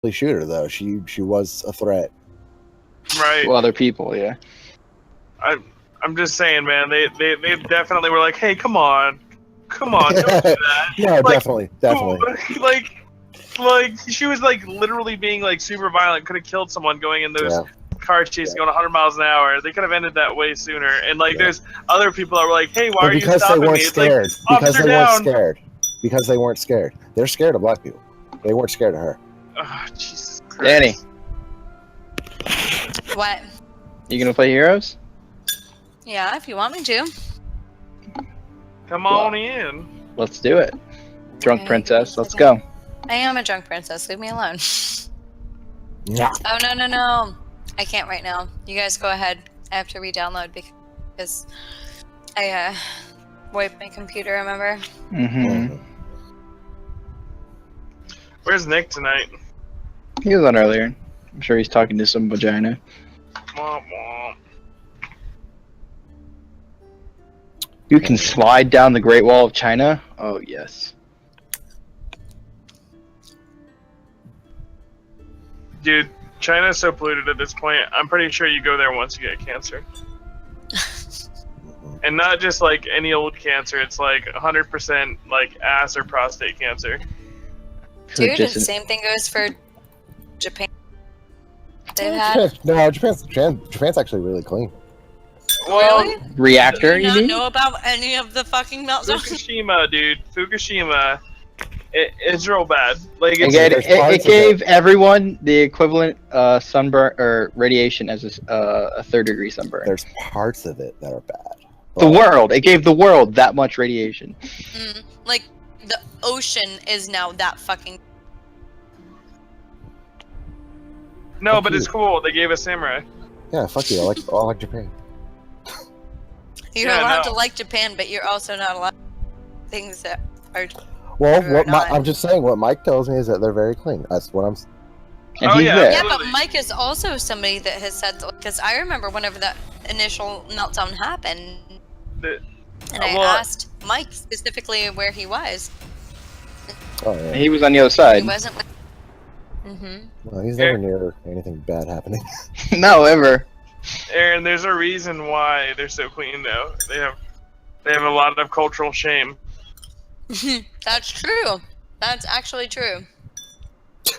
shoot her though. She was a threat. Right. To other people, yeah. I'm just saying, man. They definitely were like, hey, come on, don't do that. Yeah, Like, definitely. Like she was like literally being like super violent. Could have killed someone going in those car chases going 100 miles an hour. They could have ended that way sooner. And like, there's other people that were like, hey, why are you stopping me? It's like, because they down. weren't scared. Because they weren't scared. They're scared of black people. They weren't scared of her. Oh, Jesus Christ. Danny. What? You gonna play Heroes? Yeah, if you want me to. Come on in. Let's do it. Drunk Okay, princess, let's go. I am a drunk princess. Leave me alone. Yeah. Oh, no. I can't right now. You guys go ahead. I have to re-download because I wiped my computer, remember? Mm-hmm. Where's Nick tonight? He was on earlier. I'm sure he's talking to some vagina. Womp womp. You can slide down the Great Wall of China? Oh, yes. Dude, China's so polluted at this point. I'm pretty sure you go there once you get cancer. And not just like any old cancer, it's like 100% like ass or prostate cancer. Dude, the same thing goes for Japan. They've had... No, Japan's actually really clean. Well, really? Reactor, Do you you not mean? know about any of the fucking meltdowns? Fukushima, dude. Fukushima. It's real bad. Like it gave everyone the equivalent sunburn or radiation as a 3rd-degree sunburn. There's parts of it that are bad. The world. It gave the world that much radiation. Like, the ocean is now that fucking... No, but it's cool. They gave us samurai. Yeah, fuck you. I like Japan. You're allowed to like Japan, but you're also not allowed things that are... Well, I'm just saying, what Mike tells me is that they're very clean. That's what I'm... And yeah, but Mike is also somebody that has said... Because I remember whenever that initial meltdown happened, and I asked Mike specifically where he was. Oh, yeah. He was on the other side. He wasn't... Well, he's never near anything bad happening. No, ever. Aaron, there's a reason why they're so clean, though. They have a lot of cultural shame. That's true. That's actually true.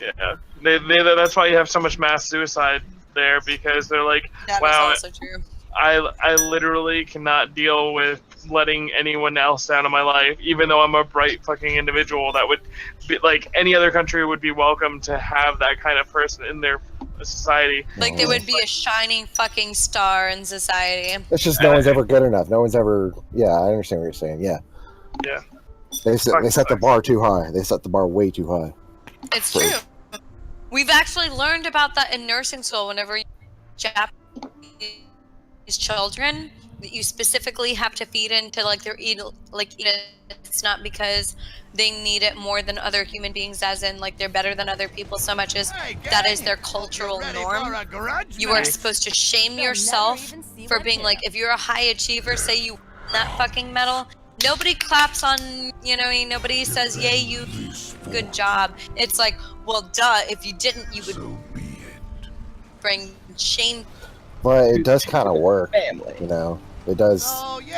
Yeah, that's why you have so much mass suicide there, because they're like, that wow, is also true. I literally cannot deal with letting anyone else down in my life, even though I'm a bright fucking individual that would be like any other country would be welcome to have that kind of person in their society. Like they would be a shining fucking star in society. It's just no one's ever good enough. No one's ever... Yeah, I understand what you're saying. Yeah. Yeah. They set the bar too high. They set the bar way too high. It's true. We've actually learned about that in nursing school. Whenever you Japanese children, that you specifically have to feed into like their eat it. It's not because they need it more than other human beings, as in like they're better than other people so much as that is their cultural norm. You are supposed to shame yourself for being like, if you're a high achiever, say you won that fucking medal, nobody claps on, you know, nobody says, yay, you, good job. It's like, well, duh, if you didn't, you would bring shame. But it does kind of work, you know. It does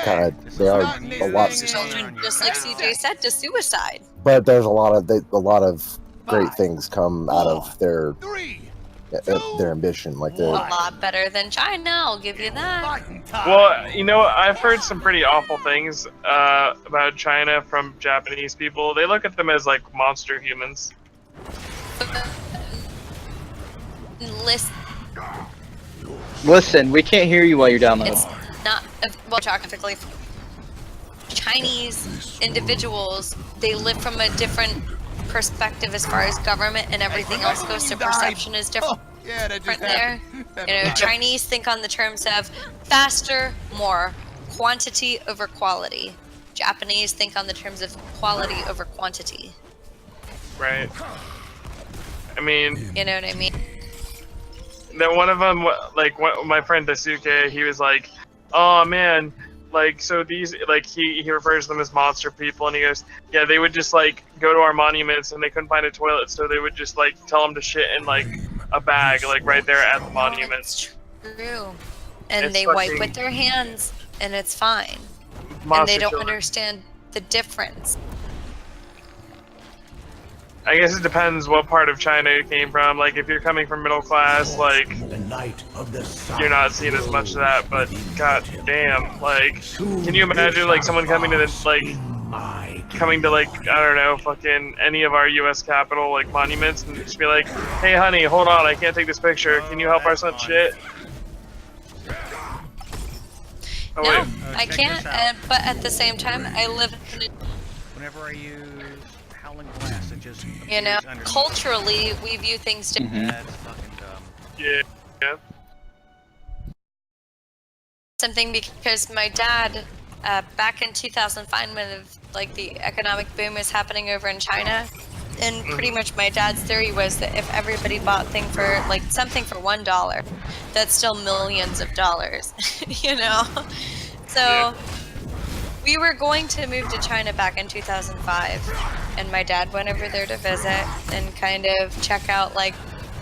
kind of. They are a lot. Children, just like CJ said, to suicide. But there's a lot of great things come out of their ambition, like A lot better than China, I'll give you that. Well, you know, I've heard some pretty awful things about China from Japanese people. They look at them as like monster humans. Listen, we can't hear you while you're down low. It's not, well, geographically, Chinese individuals, they live from a different perspective as far as government and everything else goes, so perception is different there. You know, Chinese think on the terms of faster, more, quantity over quality. Japanese think on the terms of quality over quantity. Right. I mean... You know what I mean? That one of them, like my friend Dasuke, he was like, "Oh man, like, so these, like, he refers to them as monster people, and he goes, yeah, they would just, like, go to our monuments, and they couldn't find a toilet, so they would just, like, tell them to shit in, like, a bag, like, right there at the monument. It's true. And It's they wipe fucking with their hands, and it's fine. And monster they don't children. understand the difference. I guess it depends what part of China you came from. Like, if you're coming from middle class, like, you're not seeing as much of that, but god damn, like, can you imagine, like, someone coming to the, like, coming to, like, I don't know, fucking any of our U.S. Capitol, like, monuments, and just be like, hey, honey, hold on, I can't take this picture, can you help our son shit? Oh, No, wait. I can't, but at the same time, I live in a, Whenever I use howling blast, it just you know, appears underneath. culturally, we view things differently. That's fucking dumb. Yeah. Something because my dad, back in 2005, when like the economic boom was happening over in China, and pretty much my dad's theory was that if everybody bought something for $1, that's still millions of dollars, you know. So Yeah. we were going to move to China back in 2005, and my dad went over there to visit and kind of check out like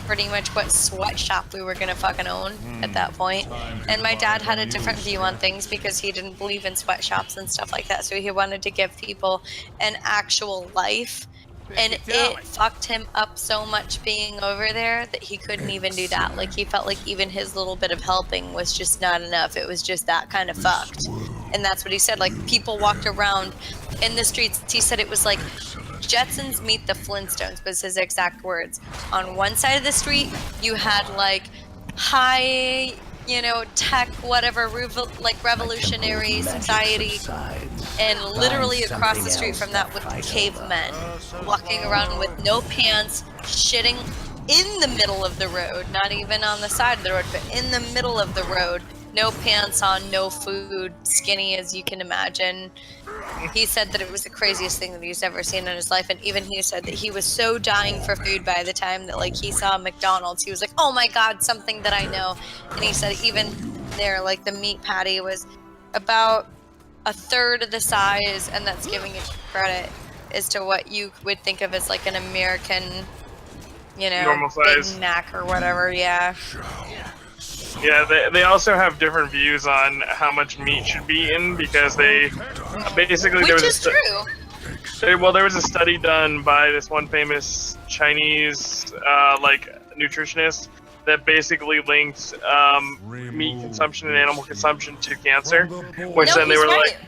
pretty much what sweatshop we were gonna fucking own at that point. And my dad had a different view on things because he didn't believe in sweatshops and stuff like that. So he wanted to give people an actual life. And it fucked him up so much being over there that he couldn't even do that. Like, he felt like even his little bit of helping was just not enough. It was just that kind of fucked. And that's what he said. Like, people walked around in the streets. He said it was like Jetsons meet the Flintstones, was his exact words. On one side of the street, you had like high, you know, tech, whatever, revolutionary society. And literally across the street from that with cavemen walking around with no pants, shitting in the middle of the road, not even on the side of the road, but in the middle of the road, no pants on, no food, skinny as you can imagine. He said that it was the craziest thing that he's ever seen in his life, and even he said that he was so dying for food by the time that like he saw McDonald's, he was like, oh my god, something that I know. And he said even there, like the meat patty was about a third of the size, and that's giving it credit as to what you would think of as like an American, you know, Normal size. Big Mac or whatever. Yeah. Yeah, they also have different views on how much meat should be eaten because they basically Which is true. there was a study done by this one famous Chinese like nutritionist that basically linked meat consumption and animal consumption to cancer, which No, then they he's were right. like,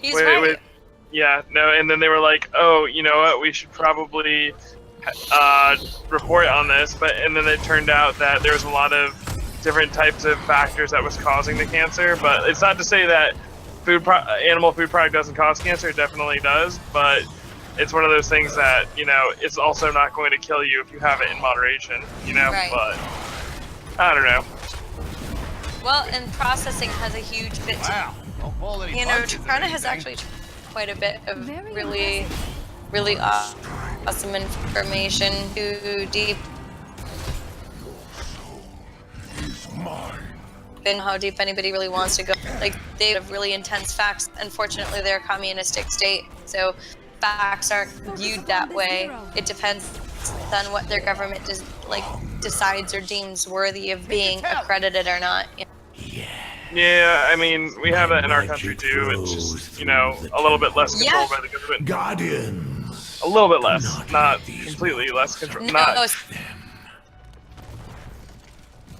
He's right. and then they were like, oh, you know what, we should probably report on this, and then it turned out that there was a lot of different types of factors that was causing the cancer. But it's not to say that animal food product doesn't cause cancer. It definitely does, but it's one of those things that, you know, it's also not going to kill you if you have it in moderation, you know. Right. But I don't know. Well, and processing has a huge bit to, you know, China has actually quite a bit of really awesome information to deep in how deep anybody really wants to go. Like, they have really intense facts. Unfortunately, they're a communistic state, so facts aren't viewed that way. It depends on what their government decides or deems worthy of being accredited or not. Yeah, I mean, we have that in our country too. It's just, you know, a little bit less controlled by the government. Guardians. A little bit less, not completely less control. No, Not. it's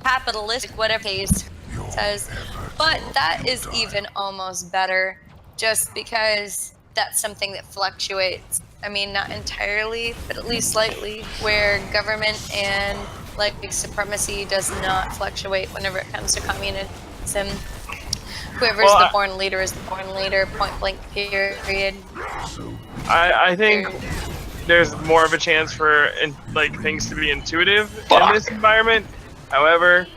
capitalistic, whatever case says, but that is even almost better, just because that's something that fluctuates. I mean, not entirely, but at least slightly, where government and like supremacy does not fluctuate whenever it comes to communism. Whoever's the born leader is the born leader, point blank, period. I think there's more of a chance for like things to be intuitive in this environment. However,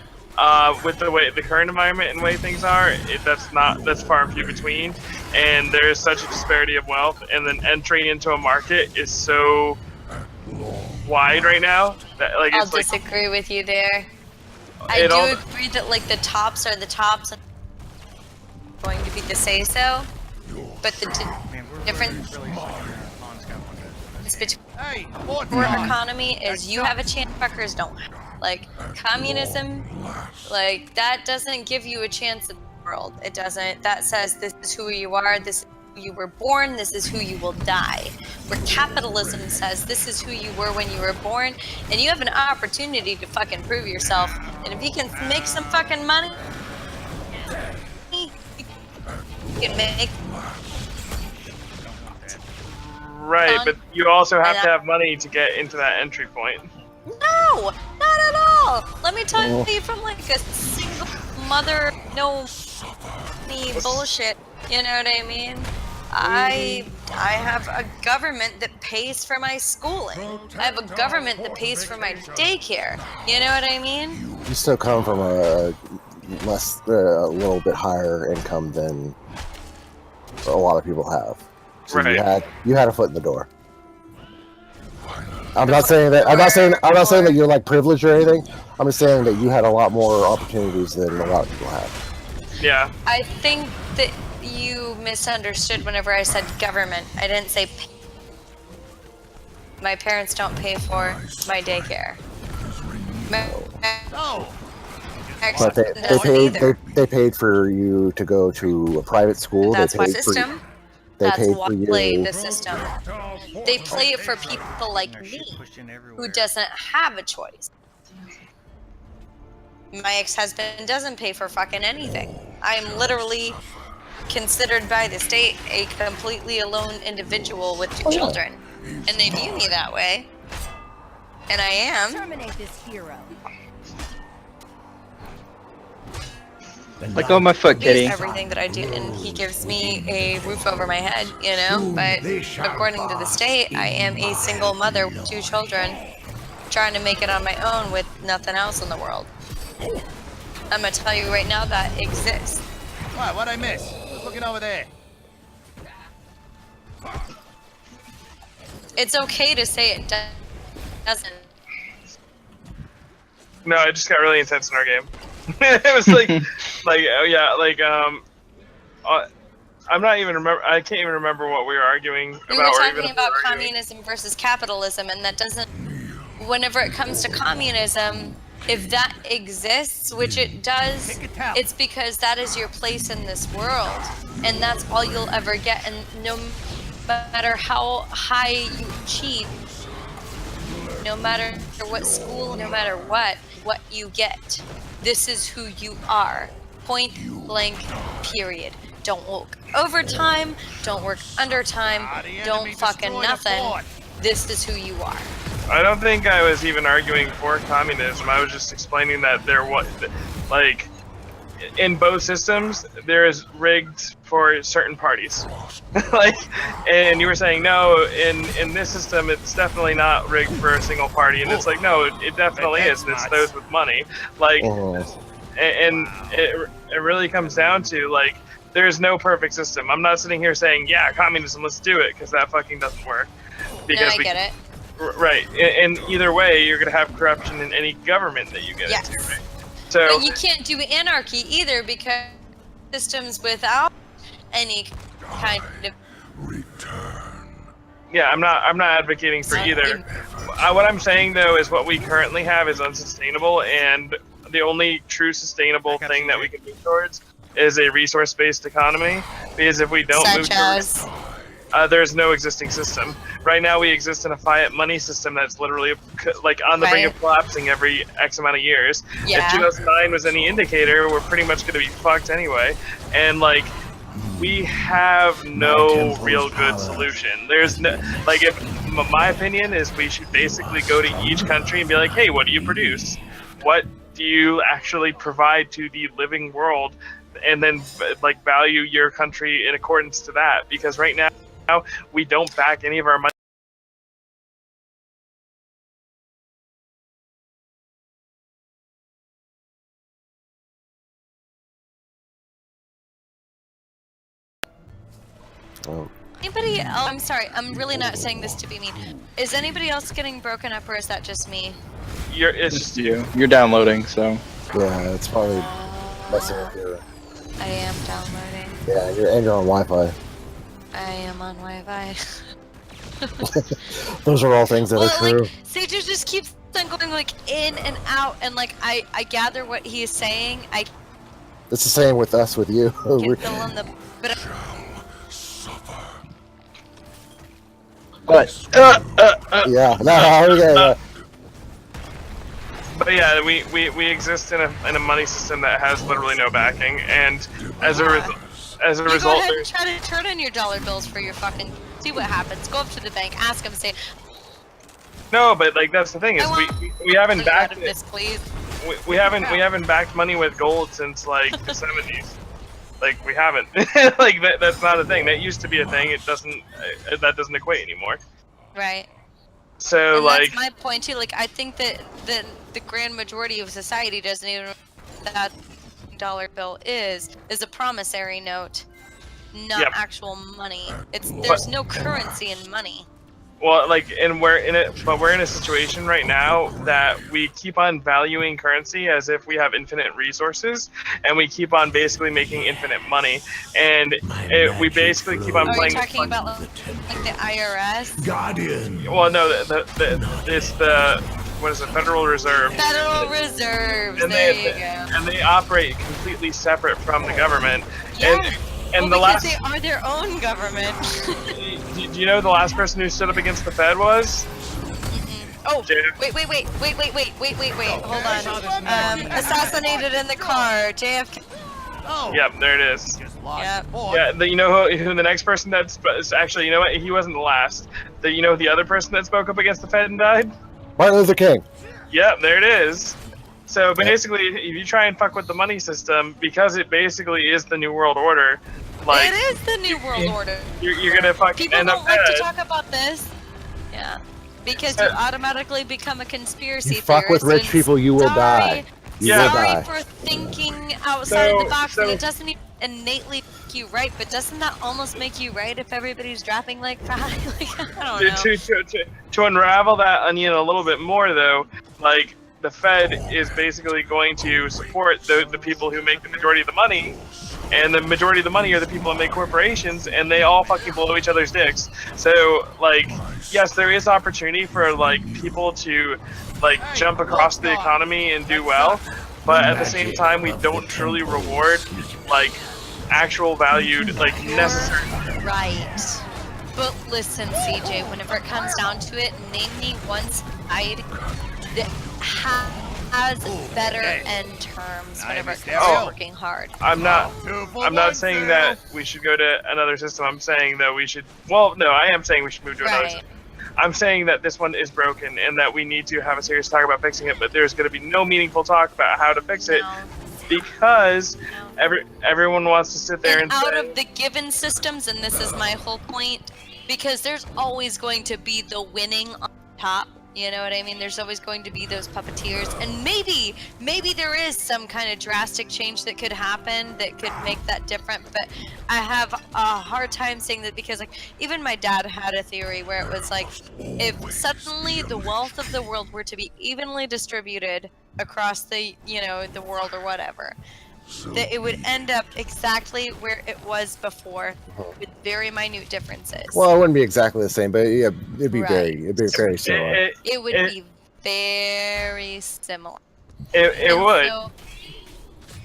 with the current environment and way things are, that's far and few between, and there is such a disparity of wealth, and then entering into a market is so wide right now that like I'll disagree with you there. I do agree that like the tops are the tops. going to be the say-so, but the Man, we're difference really stuck in a pawn scout contest. between Hey, our economy is you have a chance, fuckers don't. Like, communism, like, that doesn't give you a chance in the world. It doesn't. That says this is who you are, this is who you were born, this is who you will die. Where capitalism says this is who you were when you were born, and you have an opportunity to fucking prove yourself. And if you can make some fucking money, you can make. Right, but you also have to have money to get into that entry point. No, not at all. Let me tell you from like a single mother, no money bullshit. You know what I mean? I have a government that pays for my schooling. I have a government that pays for my daycare. You know what I mean? You still come from a little bit higher income than a lot of people have. So Right. you had a foot in the door. I'm not saying that you're like privileged or anything. I'm just saying that you had a lot more opportunities than a lot of people have. Yeah. I think that you misunderstood whenever I said government. I didn't say pay. My parents don't pay for my daycare. No. But they paid for you to go to a private school. That's They why paid for system. They That's paid why for they play you. the system. They play it for people like me, who doesn't have a choice. My ex-husband doesn't pay for fucking anything. I'm literally considered by the state a completely alone individual with 2 children. And they view me that way. And I am. Terminate this hero. Let go of my foot, kitty. Everything that I do, and he gives me a roof over my head, you know? But according to the state, I am a single mother with 2 children, trying to make it on my own with nothing else in the world. I'm gonna tell you right now that exists. What'd I miss? Who's looking over there? It's okay to say it doesn't. No, it just got really intense in our game. It was like, I'm not even remember. I can't even remember what we were arguing about. We were talking about communism versus capitalism, and that doesn't. Whenever it comes to communism, if that exists, which it does, it's because that is your place in this world, and that's all you'll ever get. And no matter how high you achieve, no matter what school, no matter what you get, this is who you are. Point blank, period. Don't work overtime, don't work undertime, don't fucking nothing. This is who you are. I don't think I was even arguing for communism. I was just explaining that there was, like, in both systems, there is rigged for certain parties. Like, and you were saying, no, in this system, it's definitely not rigged for a single party. And it's like, no, it definitely is. And it's those with money. Like, and it really comes down to, like, there's no perfect system. I'm not sitting here saying, yeah, communism, let's do it, because that fucking doesn't work. Because no, I get it. Right. And either way, you're going to have corruption in any government that you get into, right? So, but you can't do anarchy either, because systems without any kind of yeah, I'm not advocating for either. What I'm saying though is what we currently have is unsustainable, and the only true sustainable thing that we can move towards is a resource-based economy. Because if we don't move towards, there's no existing system. Right now, we exist in a fiat money system that's literally like on the brink of collapsing every X amount of years. Yeah. If 2009 was any indicator, we're pretty much going to be fucked anyway. And like, we have no real good solution. There's no, like, if my opinion is we should basically go to each country and be like, hey, what do you produce? What do you actually provide to the living world? And then like value your country in accordance to that. Because right now, we don't back any of our money. Anybody else? I'm sorry, I'm really not saying this to be mean. Is anybody else getting broken up, or is that just me? It's Just you. You're downloading, so. Yeah, it's probably messing with your. I am downloading. Yeah, and you're on Wi-Fi. I am on Wi-Fi. Those are all things that are true. Like, Sage just keeps on going like in and out, and like I gather what he is saying. I It's the same with us, with you. can fill in the, but But Yeah, no, okay, But yeah, we exist in a money system that has literally no backing, and as a result, you go result, ahead and try to turn in your dollar bills for your fucking. See what happens. Go up to the bank, ask them, say, no, but like that's the thing is we haven't "Please, out backed of it. this, please." We haven't backed money with gold since like the 70s. Like we haven't. Like that's not a thing. That used to be a thing. It doesn't. That doesn't equate anymore. Right. So And like that's my point too. Like I think that the grand majority of society doesn't even know what that dollar bill is a promissory note, not Yep. actual money. There's no currency in money. well, like, and we're in a situation right now that we keep on valuing currency as if we have infinite resources, and we keep on basically making infinite money, and we basically keep on Are you playing. talking about like the IRS? Well, no, it's the what is it? Federal Reserve. Federal Reserves. And There they you go. and they operate completely separate from the government. Yeah. And well, the because last. they are their own government. Do you know who the last person who stood up against the Fed was? Oh, JF. wait. Hold on. Assassinated in the car. JFK. Oh. Yep, there it is. Just lost Yeah. the point. Yeah, you know who the next person that's actually, you know what? He wasn't the last. You know the other person that spoke up against the Fed and died? Martin Luther King. Yep, there it is. So basically, if you try and fuck with the money system, because it basically is the New World Order, like It is the New World Order. you're gonna fucking People end don't up like to dead. talk about this. Yeah. Because you automatically become a conspiracy You fuck with theorist, rich and people, you will die. You Yeah. will Sorry die. for thinking outside of the box, and so- it doesn't even innately make you right, but doesn't that almost make you right if everybody's dropping like fries? Like, I don't know. To unravel that onion a little bit more, though, like the Fed is basically going to support the people who make the majority of the money, and the majority of the money are the people that make corporations, and they all fucking blow each other's dicks. So, like, yes, there is opportunity for like people to like jump across the economy and do well, but at the same time, we don't truly reward like actual valued, like necessary. Right. But listen, CJ, whenever it comes down to it, name me one side that has better end terms whenever it comes to working hard. I'm not saying that we should go to another system. I'm saying that we should. Well, no, I am saying we should move to another Right. system. I'm saying that this one is broken and that we need to have a serious talk about fixing it. But there's going to be no meaningful talk about how to fix it No. because No. everyone wants to sit there and out say, of the given systems, and this is my whole point, because there's always going to be the winning on top. You know what I mean? There's always going to be those puppeteers, and maybe there is some kind of drastic change that could happen that could make that different. But I have a hard time saying that, because like even my dad had a theory where it was like, if suddenly the wealth of the world were to be evenly distributed across the the world or whatever, that it would end up exactly where it was before, with very minute differences. Well, it wouldn't be exactly the same, but yeah, it'd be Right. very similar. It would be very similar. It And would. So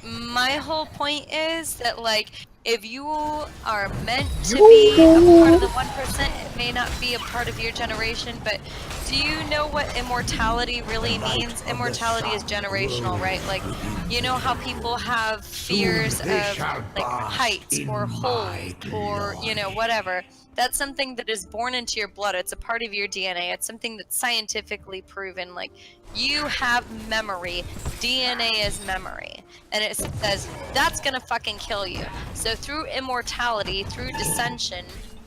my whole point is that, like, if you are meant to be a part of the 1%, it may not be a part of your generation, but do you know what immortality really means? Immortality is generational, right? Like, you know how people have fears of like heights or holes or whatever. That's something that is born into your blood. It's a part of your DNA. It's something that's scientifically proven. Like, you have memory. DNA is memory. And it says that's gonna fucking kill you. So through immortality, through dissension,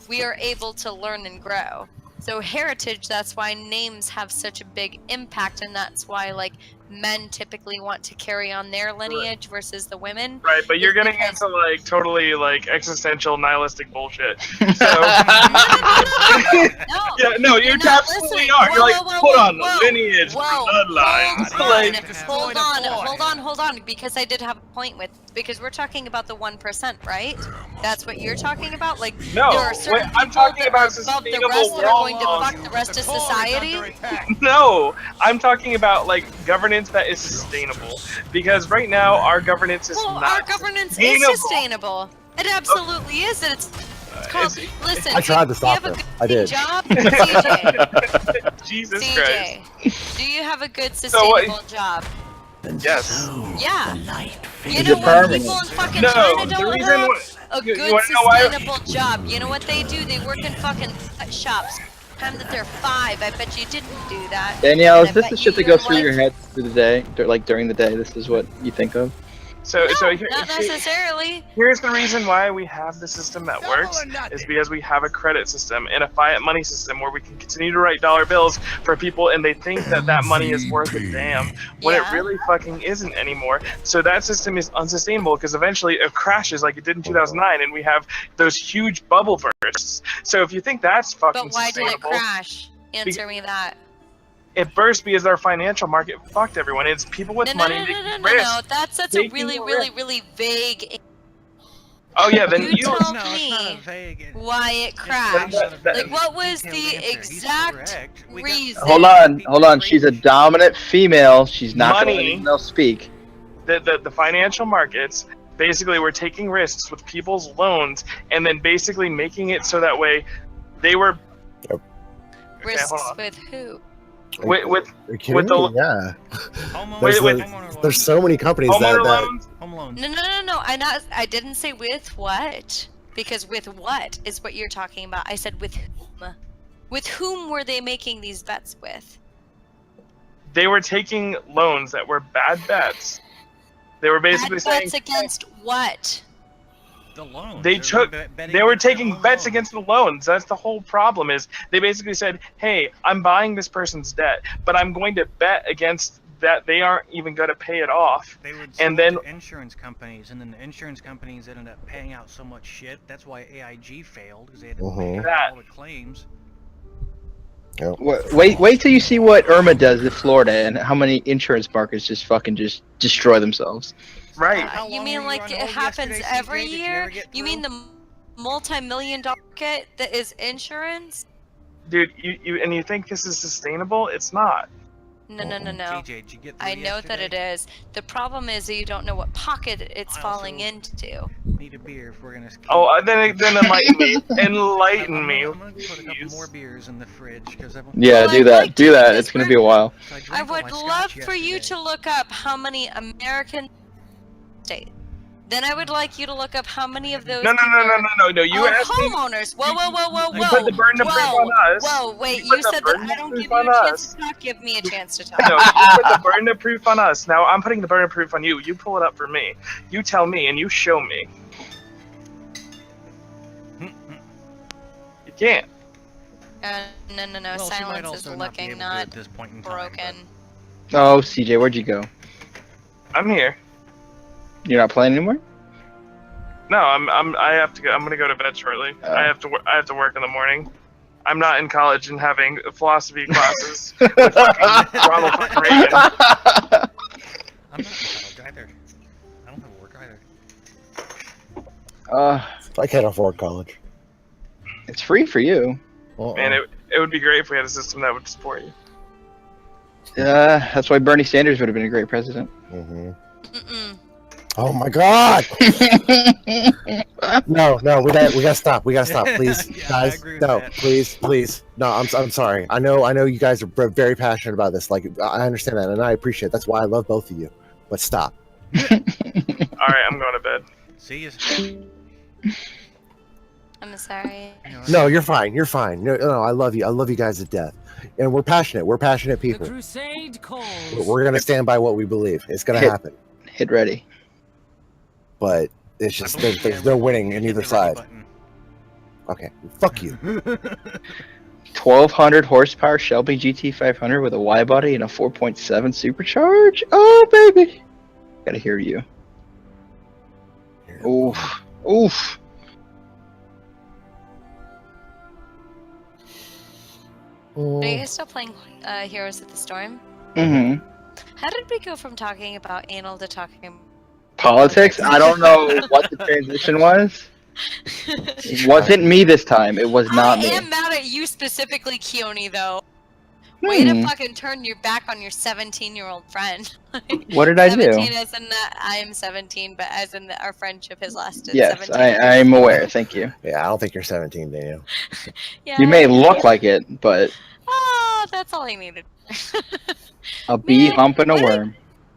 we are able to learn and grow. So heritage, that's why names have such a big impact, and that's why like men typically want to carry on their lineage versus the women. Right, but you're is getting because- into like totally like existential nihilistic bullshit. So No. yeah, no, you You're not absolutely listening. are. You're Whoa, like, whoa, whoa, hold whoa, on, whoa, lineage, whoa, bloodlines. hold Like, on, because I did have a point with, because we're talking about the 1%, right? That's what you're talking about? Like, no, there are certain I'm people talking that about are above the sustainable rest that are going to laws. fuck the rest of society? No, I'm talking about like governance that is sustainable. Because right now our governance is Well, not our governance is sustainable. sustainable. It absolutely is. And it's called, listen, I tried to do you stop have a them. good I did. job? CJ, Jesus Christ. CJ, do you have a good So what- sustainable job? Yes. Yeah. You Is know it what permanent? people in fucking No, China the don't reason have? why- A you good wanna know why- sustainable job. You know what they do? They work in fucking sweatshops. Time that they're 5, I bet you didn't do that. Danielle, And is I this bet the you shit that your goes through your wife- head through the day? Like during the day, this is what you think of? So No, here- not necessarily. Here's the reason why we have the system that works is because we have a credit system and a fiat money system where we can continue to write dollar bills for people and they think that that money is worth a damn when Yeah. it really fucking isn't anymore. So that system is unsustainable because eventually it crashes like it did in 2009 and we have those huge bubble bursts. So if you think that's fucking But why did it sustainable, crash? Answer me that. it burst because our financial market fucked everyone. It's people with No, money no, no, no, taking no, no, risks. no. That's a Taking really, a really, risk. really vague. Oh yeah, then You you tell No, it's not a me vague. why it it's crashed. not a Like, vague, what was detailed the answer. He's exact correct. We got- reason? Hold on. She's a dominant female. She's not gonna let Money. anyone else speak. the financial markets basically were taking risks with people's loans and then basically making it so that way they were Risks hold on. with who? with Are you kidding with the- me? Yeah. Homeowner, Wait, wait. homeowner There's so loans. many companies homeowner that loans. Home loans. No, no, no, no. I didn't say with what, because with what is what you're talking about. I said with whom. With whom were they making these bets with? They were taking loans that were bad bets. They were basically Bad saying bets against what? The loans. they took they were taking bets against the loans. That's the whole problem is they basically said, hey, I'm buying this person's debt, but I'm going to bet against that they aren't even going to pay it off. They would and sell it then- to insurance companies, and then the insurance companies ended up paying out so much shit. That's why AIG failed, because they had to pay out That- all the claims. Wait till you see what Irma does in Florida and how many insurance markets just fucking just destroy themselves. Right. How You long mean were you like on it hold happens yesterday, every CJ? Did you year? never get You mean through? the multi-million-dollar market that is insurance? Dude, you think this is sustainable? It's not. No, no, no, no. TJ, did you get through I know that it yesterday? is. The problem is that you don't know what pocket it's I falling also- into. Need a beer if we're gonna. Oh, then enlighten me. Enlighten I'm me. gonna put a couple please. more beers in the fridge because I've. Yeah, Well, do I'd that. like Do to that. because It's gonna we're- be a while. I I drank all would my love scotch for you yesterday. to look up how many American states. Then I would like you to look up how many of those No. You are asked me. homeowners. Whoa, whoa, whoa, whoa, whoa. You put the burden of proof on us. Whoa, wait, You put you the said that burden I of don't proof give you on a chance us. to talk. Give me a chance to talk. No, you put the burden of proof on us. Now I'm putting the burden of proof on you. You pull it up for me. You tell me and you show me. You can't. No, no, no. Well, she might Silence is also not be looking, able to not at this point in time, broken. Oh, CJ, where'd you go? I'm here. You're not playing anymore? No, I have to go. I'm gonna go to bed shortly. Oh. I have to work in the morning. I'm not in college and having philosophy classes with fucking Ronald fucking Reagan. I'm not in college either. I don't have work either. I can't afford college. It's free for you. Man, it would be great if we had a system that would support you. That's why Bernie Sanders would have been a great president. Mm-mm. Oh my God! No, we gotta stop. We gotta stop, please, Yeah, I guys. agree with No, that. please. No, I'm sorry. I know you guys are very passionate about this. Like, I understand that, and I appreciate it. That's why I love both of you. But stop. All right, I'm going to bed. See you. I'm sorry. No, you're fine. You're fine. No, I love you. I love you guys to death. And we're passionate. We're passionate people. crusade calls. We're gonna stand by what we believe. It's gonna Hit. happen. Hit ready. But it's just there's no winning in either side. Okay, fuck you. 1200 horsepower Shelby GT500 with a Y body and a 4.7 supercharge. Oh baby, gotta hear you. Oof, oof. Are you guys still playing Heroes of the Storm? Mm-hmm. How did we go from talking about anal to talking Politics? I don't know what the transition was. It wasn't me this time. It was not me. I am mad at you specifically, Keone, though. Way to fucking turn your back on your 17-year-old friend. What did I do? 17 as in that I am 17, but as in that our friendship has lasted Yes, 17 years. I'm aware. Thank you. Yeah, I don't think you're 17, Daniel. Yeah, You may look like it, but Oh, that's all I needed. a bee Man, humping a what worm.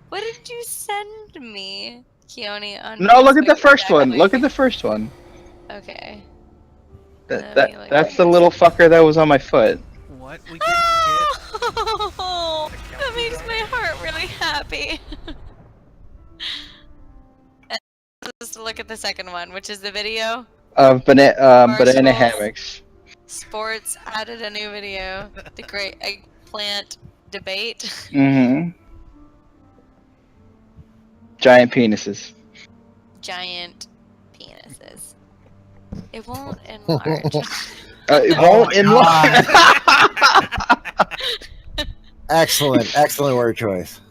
What did you send me, Keone? On No, look at the Facebook first one. exactly? Look at the first one. Okay. That's the little fucker that was on my foot. What? We didn't get... Oh, that makes my heart really happy. And just look at the second one, which is the video. Of banana Marshmallows. hammocks. Sports added a new video. The great eggplant debate. Mm-hmm. Giant penises. Giant penises. It won't enlarge. It won't enlarge. Excellent word choice.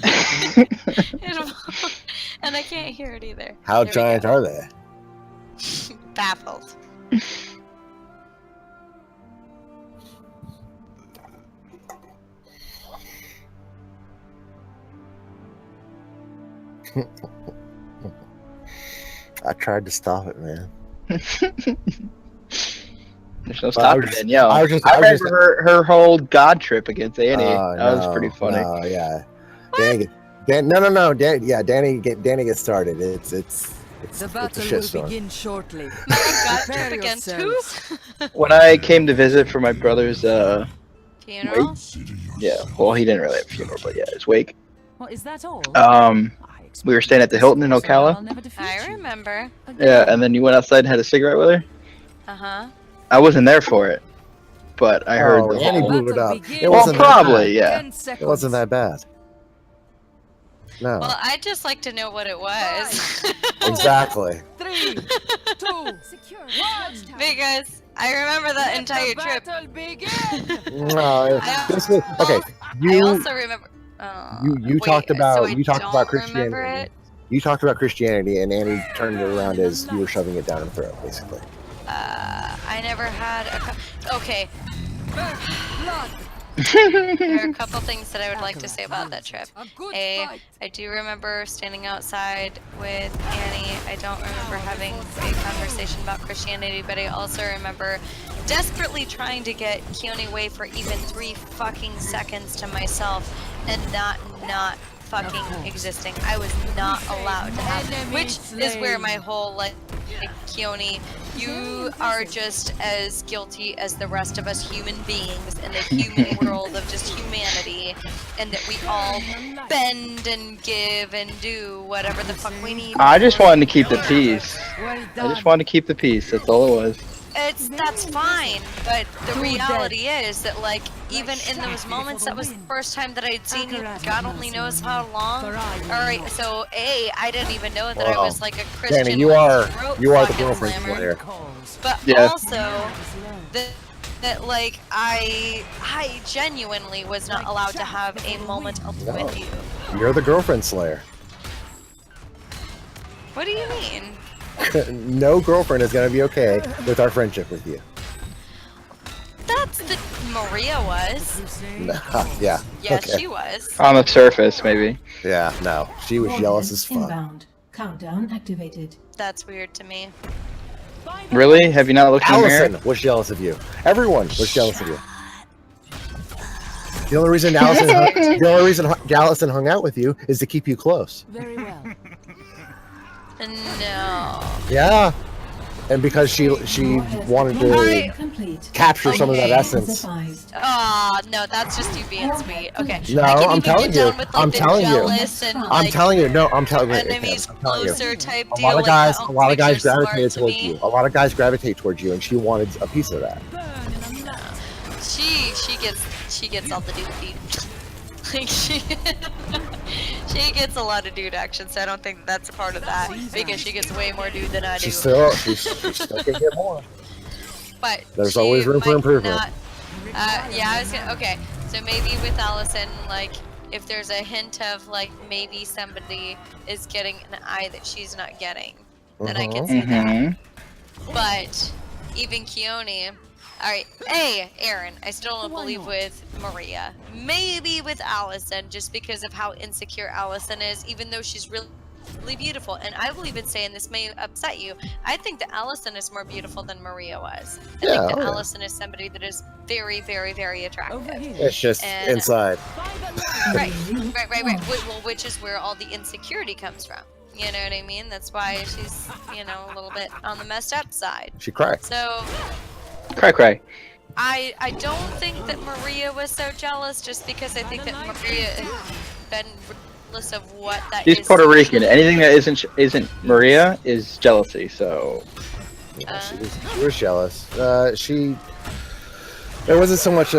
It won't, and I can't hear it either. How There we giant go. are they? Baffled. I tried to stop it, man. There's no I stopping was just- Danielle. I I, was just- remember her whole god trip against Annie. That was pretty funny. No, yeah. Danny gets started. It's The a battle will shitstorm. begin shortly. My god Prepare trip against who? yourselves. When I came to visit for my brother's, Funeral? yeah, well, he didn't really have a funeral, but yeah, his wake. Well, is that all? We were staying at the Hilton in Ocala. I remember. Yeah, and then you went outside and had a cigarette with her. Uh-huh. I wasn't there for it, but I heard Oh, the Annie whole. blew it up. Begin. It Well, wasn't probably, yeah. It wasn't that bad. No, Well, I'd just like to know what it was. exactly. 3, 2, Secure. Because I remember that entire trip. battle begin. No, I- this was, okay. I You also remember. you wait, talked about so I you talked about don't remember Christianity. it? You talked about Christianity, and Annie turned it around as you were shoving it down her throat, basically. I never had a. Okay, Blood. there are a couple things that I would like to say about that trip. A good A, fight. I do remember standing outside with Annie. I don't remember having a conversation about Christianity, but I also remember desperately trying to get Keone away for even 3 fucking seconds to myself and not fucking existing. I was not allowed to have, which is where my whole like Keone, you are just as guilty as the rest of us human beings in the human world of just humanity, and that we all bend and give and do whatever the fuck we need. I just wanted to keep the peace. Well I done. just wanted to keep the peace. That's all it was. That's fine, but the reality is that like even in those moments, that was the first time that I'd seen you. God only knows how long. All right, so I didn't even know that I Wow. was like a Christian. Danny, you are throat the fucking girlfriend slammer. player. Calls. But Yes. also that like I genuinely was not allowed to have a moment with you. You're the girlfriend slayer. What do you mean? No girlfriend is gonna be okay with our friendship with you. That's the Maria was. Yeah. Yes, Okay. she was. On the surface, maybe. Yeah. No, she was jealous as fuck. Inbound. Countdown activated. That's weird to me. Really? Have you not looked in the mirror? Allison was jealous of you. Everyone was jealous of you. The only reason Allison hung out with you is to keep you close. Very well. No. Yeah. and because she wanted to Alright. Complete. capture some of that Okay. essence. Ah, no, that's just you being sweet. Okay. No, I can I'm even telling get you. down with, like, I'm the telling you. jealous and, I'm like, telling you. No, I'm telling you. enemies I'm telling you. closer type A deal. lot of guys, like, a lot of think guys they're smart gravitated to towards me. you. A lot of guys gravitate towards you, and she wanted a piece of that. She gets all the dude. Like she gets a lot of dude action, so I don't think that's a part of that because she gets way more dude than I do. She still can get more. But There's she always room for might improvement. not- yeah, I was gonna. Okay, so maybe with Allison, like, if there's a hint of like maybe somebody is getting an eye that she's not getting, then I can see that. Mhm. But even Keone, all right. Hey, Aaron, I still don't believe with Maria. Maybe with Allison, just because of how insecure Allison is, even though she's really beautiful. And I will even say, and this may upset you, I think that Allison is more beautiful than Maria was. I Yeah, think that oh yeah. Allison is somebody that is very, very, very attractive. Over here. It's just And- inside. Right. Which is where all the insecurity comes from. You know what I mean? That's why she's, you know, a little bit on the messed up side. She cracked. So Cry. I don't think that Maria was so jealous, just because I think that Maria has been regardless of what that She's is. Puerto Rican. Anything that isn't Maria is jealousy. So Yeah, she was jealous. It wasn't so much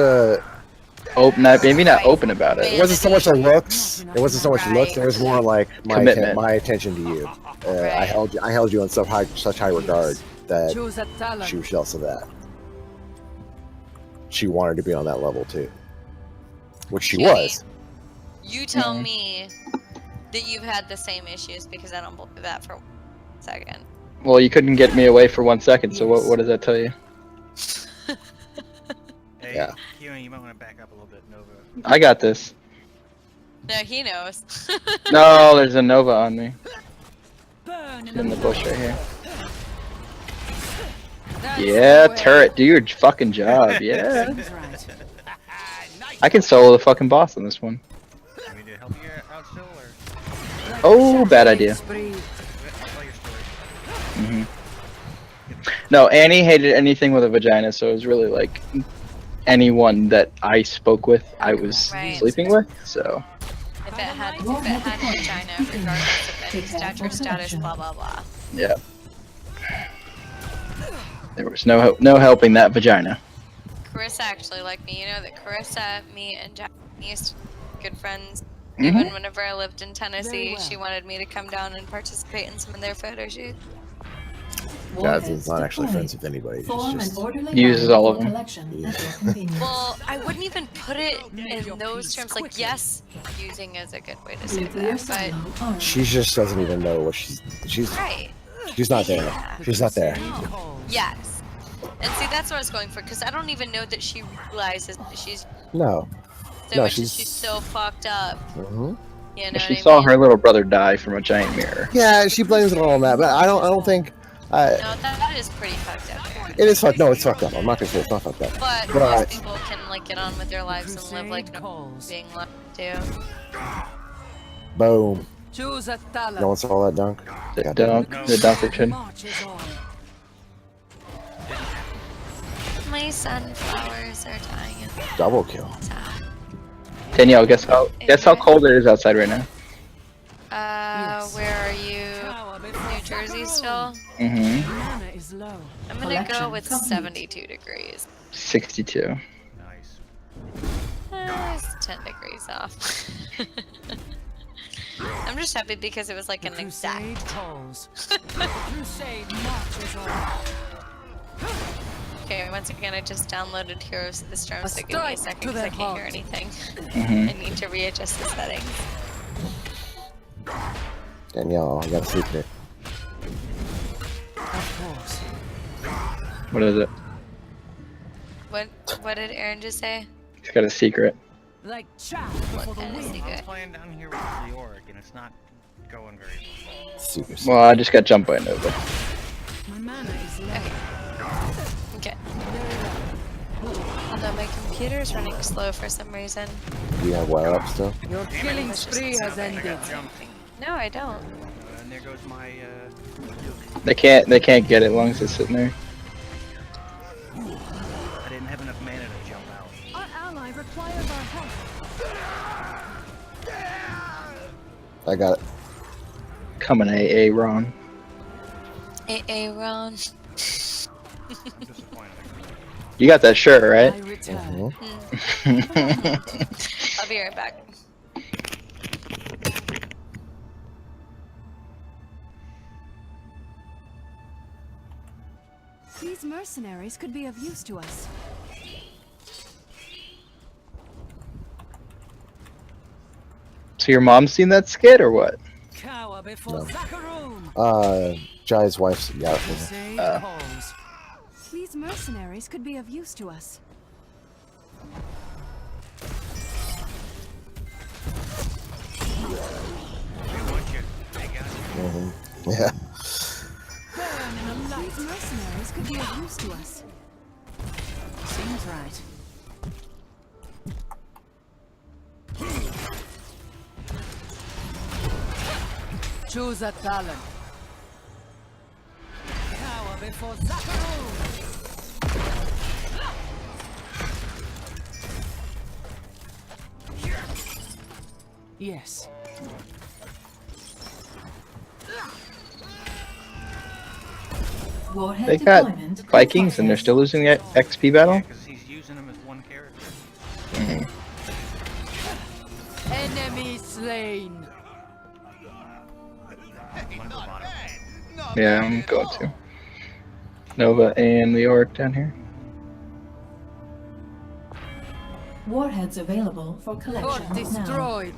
maybe not open about it it. wasn't so much the looks. It wasn't so much Right. looks. It was more like Commitment. my attention to you. I Right. held you in such high regard that Choose a talent. she was jealous of that. She wanted to be on that level too, which she Cutie, was. You tell Mhm. me that you've had the same issues, because I don't believe that for 1 second. Well, you couldn't get me away for 1 second. So what does that tell you? Hey, Yeah. Keone, you might want to back up a little bit, Nova. I got this. No, he knows. No, there's a Nova on me. Burn In the bush right here. That's Yeah, the way. turret, do your fucking job. Yeah. Seems right. I can solo the fucking boss on this one. Want me to help you out still, or Oh, bad idea. Spree. tell your story? hmm No, Annie hated anything with a vagina, so it was really like anyone that I spoke with, I was Right. sleeping with. So If it had a vagina, regardless of any stature, status, blah blah blah. yeah, there was no helping that vagina. Carissa actually liked me. You know that Carissa, me, and Jack used to be good friends. Mhm. Even whenever I lived in Tennessee, Very well. she wanted me to come down and participate in some of their photo shoots. Jazz is not actually friends with anybody. She's just Uses all of them. Well, I wouldn't even put it in those terms. Like, yes, using is a good way to say that, but she just doesn't even know what she's right. not there. Yeah. She's not there. Yes. And see, that's what I was going for, because I don't even know that she realizes that she's No. so No, much she's- she's so fucked up. hmm You know She what saw I mean? her little brother die from a giant mirror. Yeah, she blames it all on that, but I don't think. No, that is pretty fucked up. Aaron. It is fucked. No, it's fucked up. I'm not gonna say it's not fucked up. But But most people can like get on with their lives and live like Crusade calls. being left to. Boom. Choose a talent. No one saw that dunk. The God damn it. dunk, the dunkerton. Marches on. My sunflowers are dying. Double kill. Danielle, guess how cold it is outside right now. Yes. Where are you? Cower before New Jersey still? Mm-hmm. mana is low. I'm gonna go Collection with complete. 72 degrees. 62. Nice. It's 10 degrees off. I'm just happy because it was like The an crusade exact. calls. The crusade marches on. Okay, once again, I just downloaded Heroes of the Storm, A so give me a strike second to because the I can't hear heart. anything. Mm-hmm. I need to readjust the settings. Danielle, I got a secret. Of course. What is it? What did Aaron just say? He's got a secret. Like chaff before the kind of wind. secret? I'm playing down here with Leoric, and it's not going very well. Super. Well, I just got jumped by a Nova. My mana is low. Okay. Although my computer's running slow for some reason. Do you have wire up still? Your killing Let's just spree has stop it. ended. Jumping. No, I don't. And there goes my They can't get it as long as it's sitting there. I didn't have enough mana to jump out. Our ally requires our help. I got it. Coming AA Ron. Ron. I'm disappointed. You got that shirt, I right? return. I'll be right back. These mercenaries could be of use to us. So your mom's seen that skit or what? Cower before No. Zakharoon. Jai's wife's got it for me. Crusade calls. These mercenaries could be of use to us. They want you. They got you. Yeah. Burn in a light. These mercenaries could be of use to us. Seems right. Choose a talent. Cower before Zakharoon. Yes. Warhead They got deployment Vikings and they're still losing the XP battle? Yeah, because he's using them as one character. Enemy slain. I'm gonna go bottom. Yeah, I'm going to. Nova and the Orc down here. Warheads available for Fort collection now. destroyed.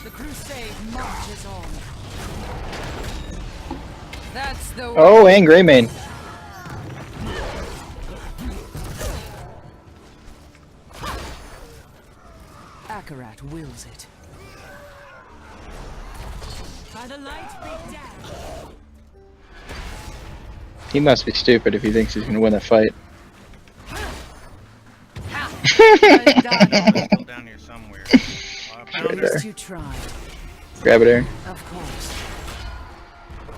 The crusade marches on. That's the way. Oh, and Greymane. Akarat wills it. By the light be down. He must be stupid if he thinks he's gonna win a fight. Well done. Still down here somewhere. Right At there. least you tried. Grab it, Aaron. Of course.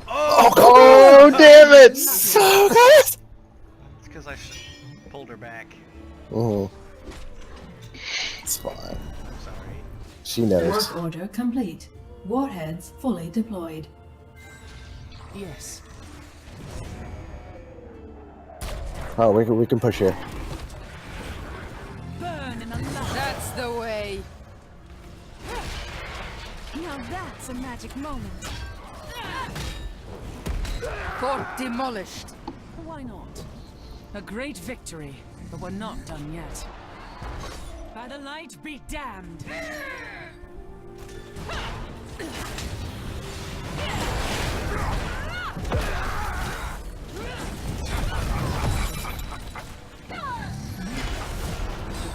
Oh, damn it! So good! It's because I pulled her back. It's fine. I'm sorry. She knows. Work order complete. Warheads fully deployed. Yes. Oh, we can push here. Burn in the light. That's the way. Now that's a magic moment. Fort demolished. Why not? A great victory, but we're not done yet. By the light be damned.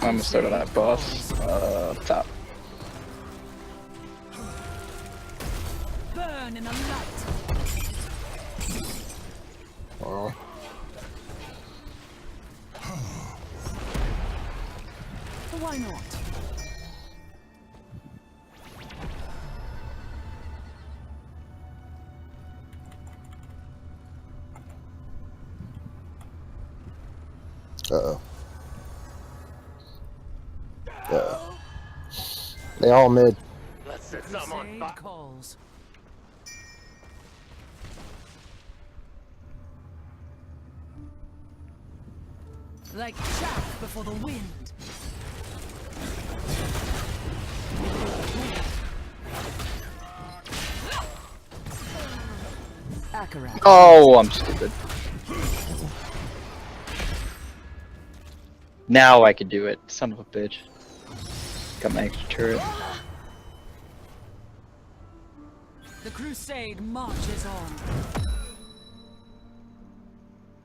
I'm gonna start on that boss. Top. Burn in the light. Oh. Why not? Uh-oh. Uh-oh. They all mid. Crusade calls. Like chaff before the wind. Akarat. Oh, I'm stupid. Now I can do it. Son of a bitch. Got my extra turret. The crusade marches on.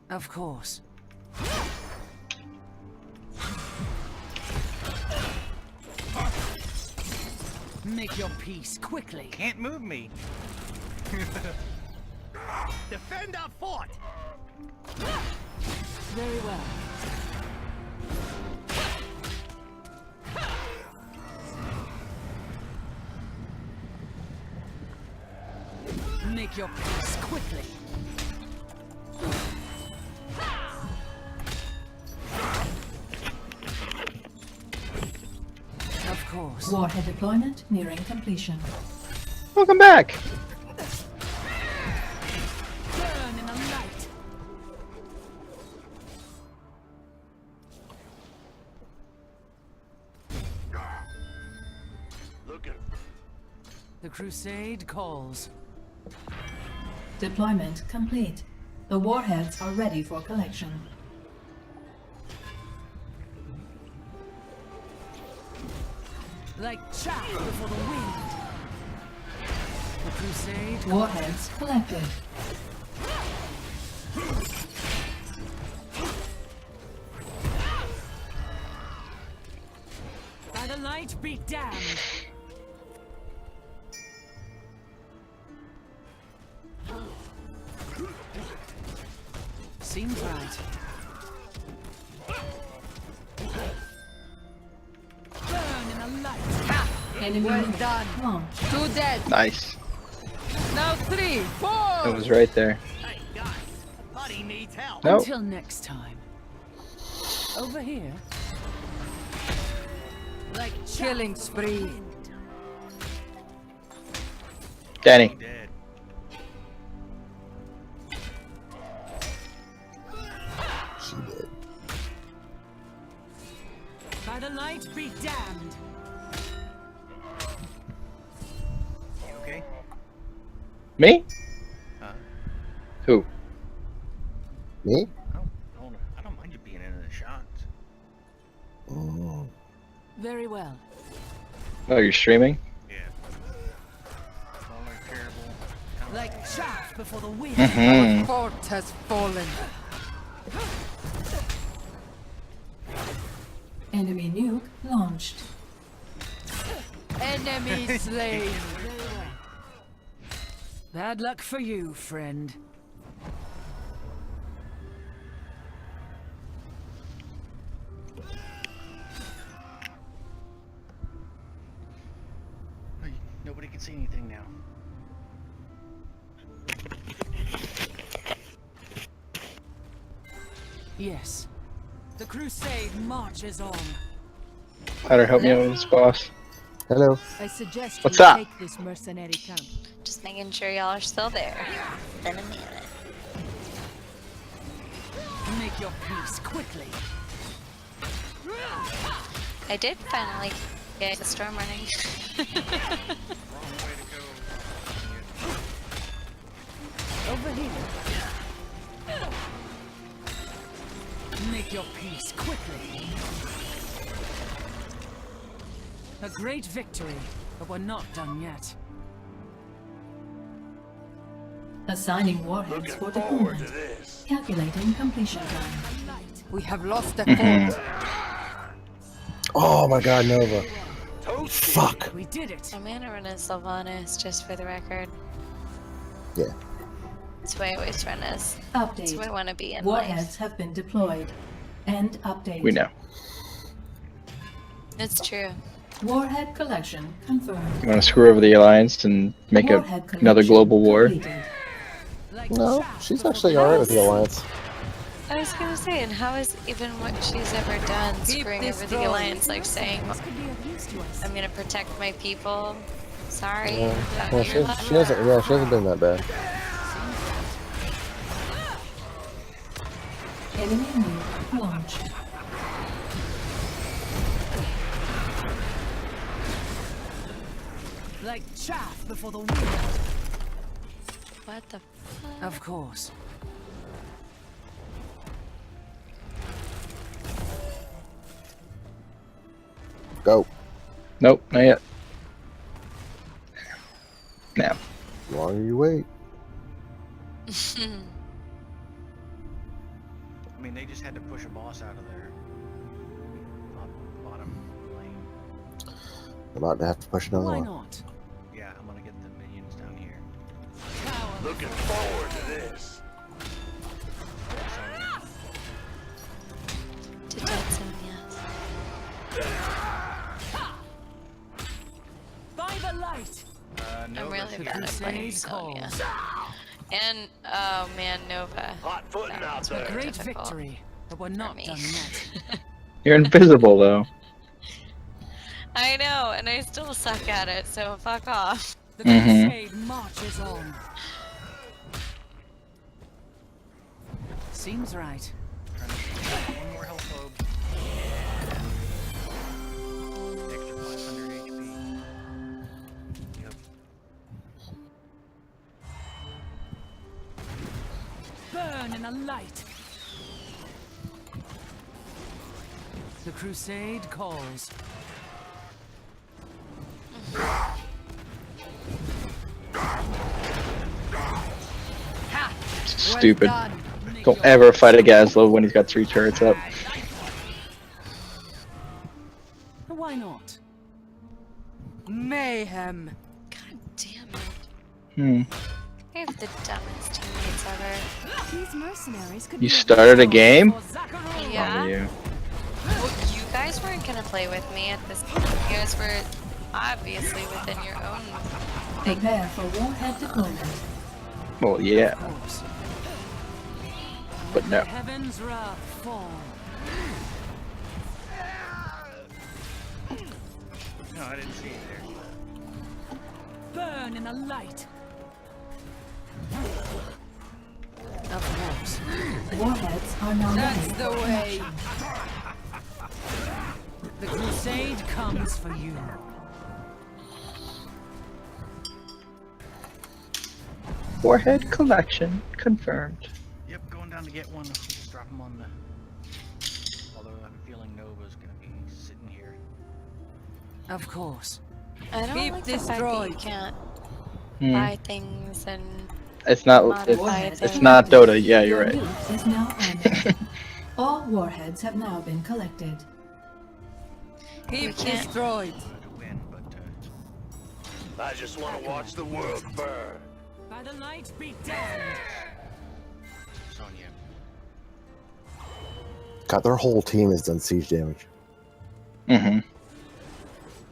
Of course. Make your peace quickly. Can't move me. Defend our fort. Very well. Make your peace quickly. Of course. Warhead deployment nearing completion. Welcome back. Burn in the light. The crusade calls. Deployment complete. The warheads are ready for collection. Like chaff before the wind. The crusade Warheads collected. by the light be damned. Seems right. Burn in the light. Enemy Well unit done. launched. 2 dead. Nice. Now 3, 4. It was right there. Nope. Until next time. Over here. Like killing spree. Danny. Dead. She did. By the light be damned. You okay? Me? Huh? Who? Me? I don't mind you being in the shots. Mm. Very well. Oh, you're streaming? Yeah. Smaller, terrible. Kind of Like chaff before the wind. Mm-hmm. Fort has fallen. Enemy nuke launched. Enemy slain. Bad luck for you, friend. nobody can see anything now. Yes. The crusade marches on. How to help me out with this boss? Hello. I suggest What's you up? take this mercenary camp. Just making sure y'all are still there. Been a minute. Make your peace quickly. I did finally get the storm running. Wrong way to go. Over here. Make your peace quickly. A great victory, but we're not done yet. Assigning warheads for deployment. Calculating completion time. We have lost the Mhm. fort. Oh my god, Nova. Fuck. We did it. I'm gonna run as Sylvanas, just for the record. Yeah. That's who I always run as. That's who I Update. want to be in Warheads life. have been deployed. End update. We know. It's true. Warhead collection confirmed. You want to screw over the Alliance and make Warhead another collection global war? completed. Like No, chaff she's before actually the alright with the wind. Alliance. I was gonna say, and how is even what she's ever done Keep screwing this over the going. Alliance, like saying, This could be of use to us. I'm gonna protect my people? Sorry. Yeah. about Well, your she hasn't. Yeah, she hasn't been that bad. Enemy nuke launched. Like chaff before the wind. What the fuck? Of course. Go. Nope, not yet. Now. The longer you wait. I mean, they just had to push a boss out of their bottom lane. About to have to push another Why one. not? Yeah, I'm gonna get the minions down here. Looking To dead zone, yes. by the light. No, I'm really The bad at playing crusade Sonya. calls. And oh man, Nova. Hot footing out That's A there. great difficult victory, but we're not me. done yet. You're invisible though. I know, and I still suck at it, so fuck off. The Mhm. crusade marches on. Seems right. Trying to one more health lobe. Extra 500 HP. Yep. Burn in a light. The crusade calls. Ha! Stupid. Well done. Don't ever fight a Gazlo when he's got 3 turrets up. Why not? Mayhem. God damn it. Hmm. I have the dumbest teammates ever. These mercenaries could You be of started a use. game? Yeah. You. Well, you guys weren't gonna play with me at this point. You guys were obviously within your own thing. Prepare for warhead deployment. Well, yeah, Of course. but no. Heaven's wrath fall. No, I didn't see it there. Burn in a light. Of course. Warheads are now That's ready. the way. The crusade comes for you. Warhead collection confirmed. Yep, going down to get one. Just drop him on the. Although I have a feeling Nova's gonna be sitting here. Of course. I don't Keep like the fact that you destroyed. can't Hmm. buy things and It's not. modify It's things. not Dota. Yeah, you're Your right. loot is now ended. All warheads have now been collected. You Keep can't- destroyed. To win, but I just want to watch the world burn. By the light be damned. Sonya. God, their whole team has done siege damage. Mm-hmm.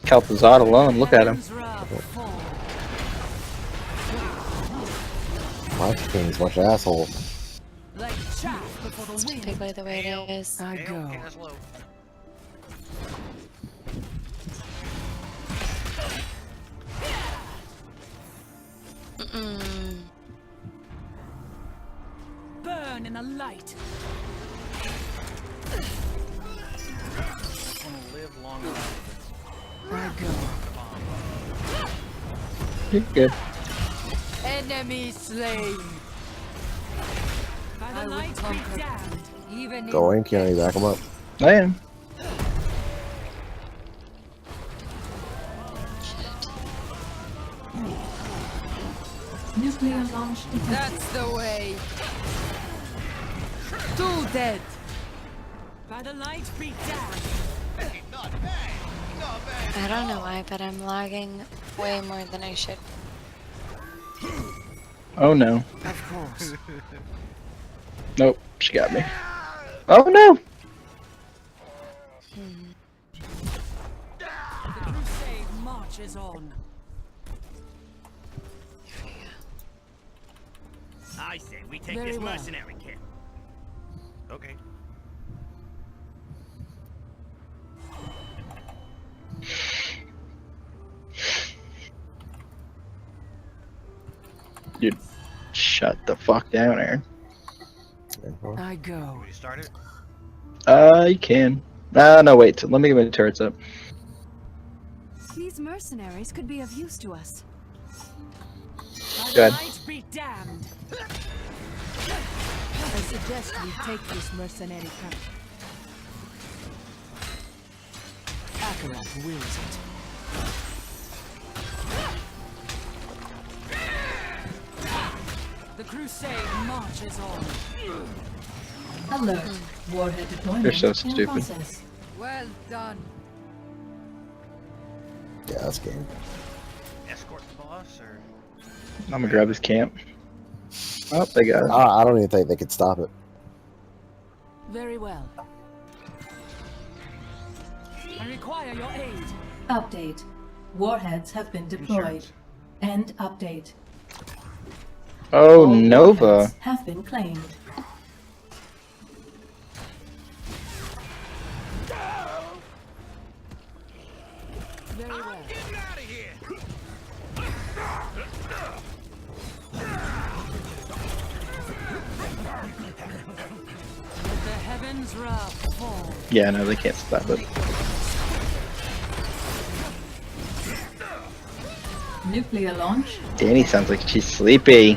Calpazad alone, look at him. Heaven's wrath fall. My team's a bunch of assholes. Like chaff before the Take wind. away the way it is. I Hail, go. Gazlo. Mm-mm. Burn in a light. Just want to live long enough I go. to bomb. You're good. Enemy slain. By the I would light be conquer. damned. Even Go in, can you back them up? I am. Nuclear launch detected. That's the way. Two dead. By the light be damned. I don't know why, but I'm lagging way more than I should. Oh no. Of course. Nope. She got me. Oh no. The crusade marches on. I say we take Very this well. mercenary camp. Okay. Dude, shut the fuck down, Aaron. I go. We start it. You can. No, wait. Let me get my turrets up. These mercenaries could be of use to us. By the Good. light be damned. I suggest we take this mercenary camp. Akarat wills it. The crusade marches on. Alert. Warhead deployment They're so in stupid. process. Well done. Yeah, that's game. Escort the boss, or I'm gonna grab this camp. Oh, they got it. I don't even think they could stop it. Very well. I require your aid. Update. Warheads have been deployed. Insurance. End update. Oh, All Nova. warheads have been claimed. Very well. Get out of here! Let the heavens wrath fall. Yeah, no, they can't stop it. Nuclear launch. Danny sounds like she's sleepy.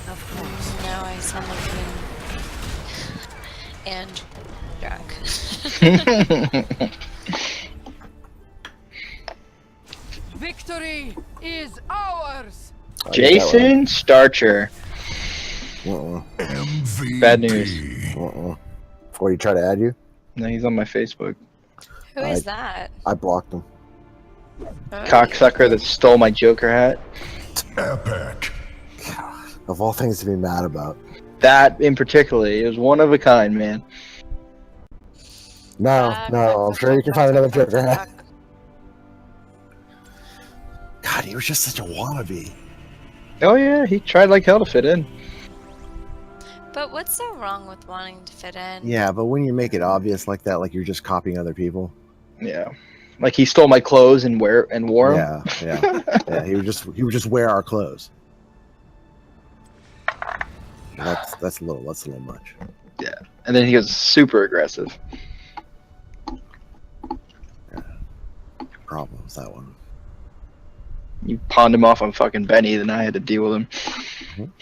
Of course. Now I sound like him. And drunk. Victory is ours! I get that Jason Starcher. one. Bad news. What, you try to add you? No, he's on my Facebook. Who is that? I blocked him. Oh. Cocksucker that stole my Joker hat. Epic. Of all things to be mad about. That in particular, it was one of a kind, man. No, I'm sure you can find another Joker hat. God, he was just such a wannabe. Oh yeah, he tried like hell to fit in. But what's so wrong with wanting to fit in? Yeah, but when you make it obvious like that, like you're just copying other people. Yeah, like he stole my clothes and wore them. Yeah. He would just wear our clothes. That's a little much. Yeah, and then he was super aggressive. Problems that one. You pawned him off on fucking Benny, then I had to deal with him.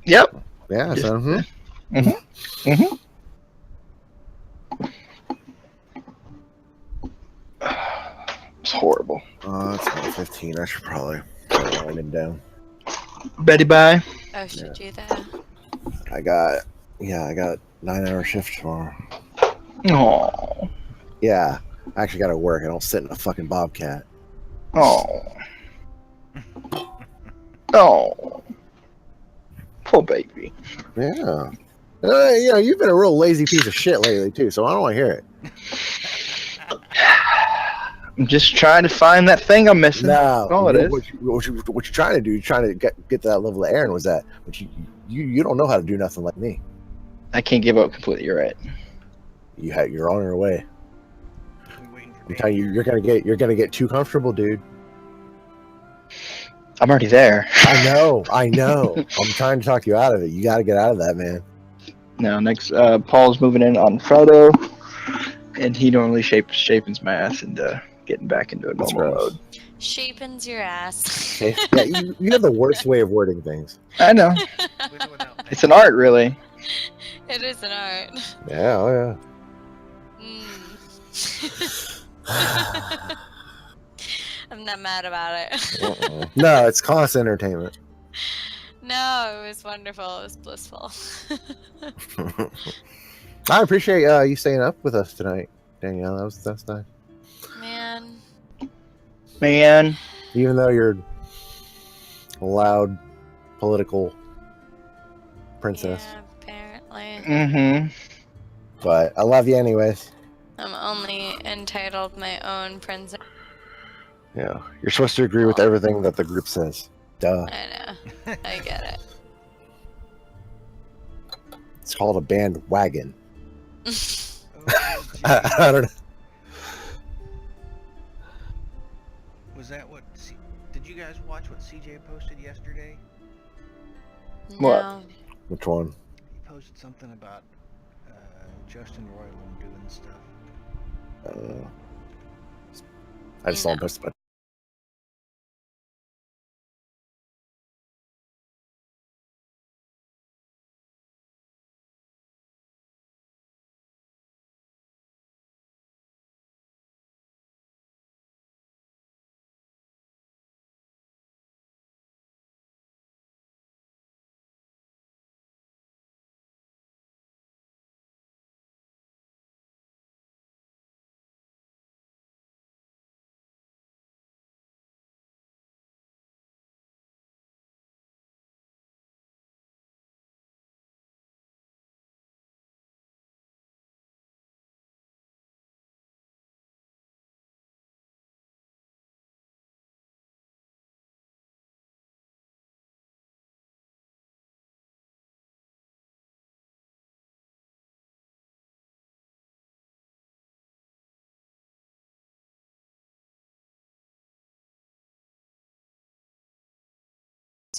Yep. Yeah. So. It's horrible. It's about 15. I should probably wind him down. Betty bye. Oh, should you though? I got 9-hour shift tomorrow. Oh. Yeah, I actually got to work. I don't sit in a fucking bobcat. Oh. Oh. Poor baby. Yeah. You've been a real lazy piece of shit lately too, so I don't want to hear it. I'm just trying to find that thing I'm missing. No, That's all it is. What you're trying to do, you're trying to get to that level that Aaron was at, but you don't know how to do nothing like me. I can't give up completely. You're right. You're on your way. We're waiting for I'm telling you, you're gonna get too comfortable, dude. I'm already there. I know. I'm trying to talk you out of it. You got to get out of that, man. No, next Paul's moving in on Friday, and he normally shapens my ass into getting back into a That's normal gross. mode. Shapens your ass. Okay. Yeah, you have the worst way of wording things. I know. with or without It's an art, really. It is an art. Yeah, oh Mm. I'm not mad about it. yeah. No, it's constant entertainment. No, it was wonderful. It was blissful. I appreciate you staying up with us tonight, Danielle. That's nice. Man. Even though you're a loud political princess, Yeah, apparently. Mm-hmm. but I love you anyways. I'm only entitled my own princess. Yeah, you're supposed to agree with everything that the group says. Duh. I know. I get it. It's called a bandwagon. Oh, I don't know. was that what? Did you guys watch what CJ posted yesterday? What? No. Which one? He posted something about Justin Roiland doing stuff. I don't know. I just saw him post about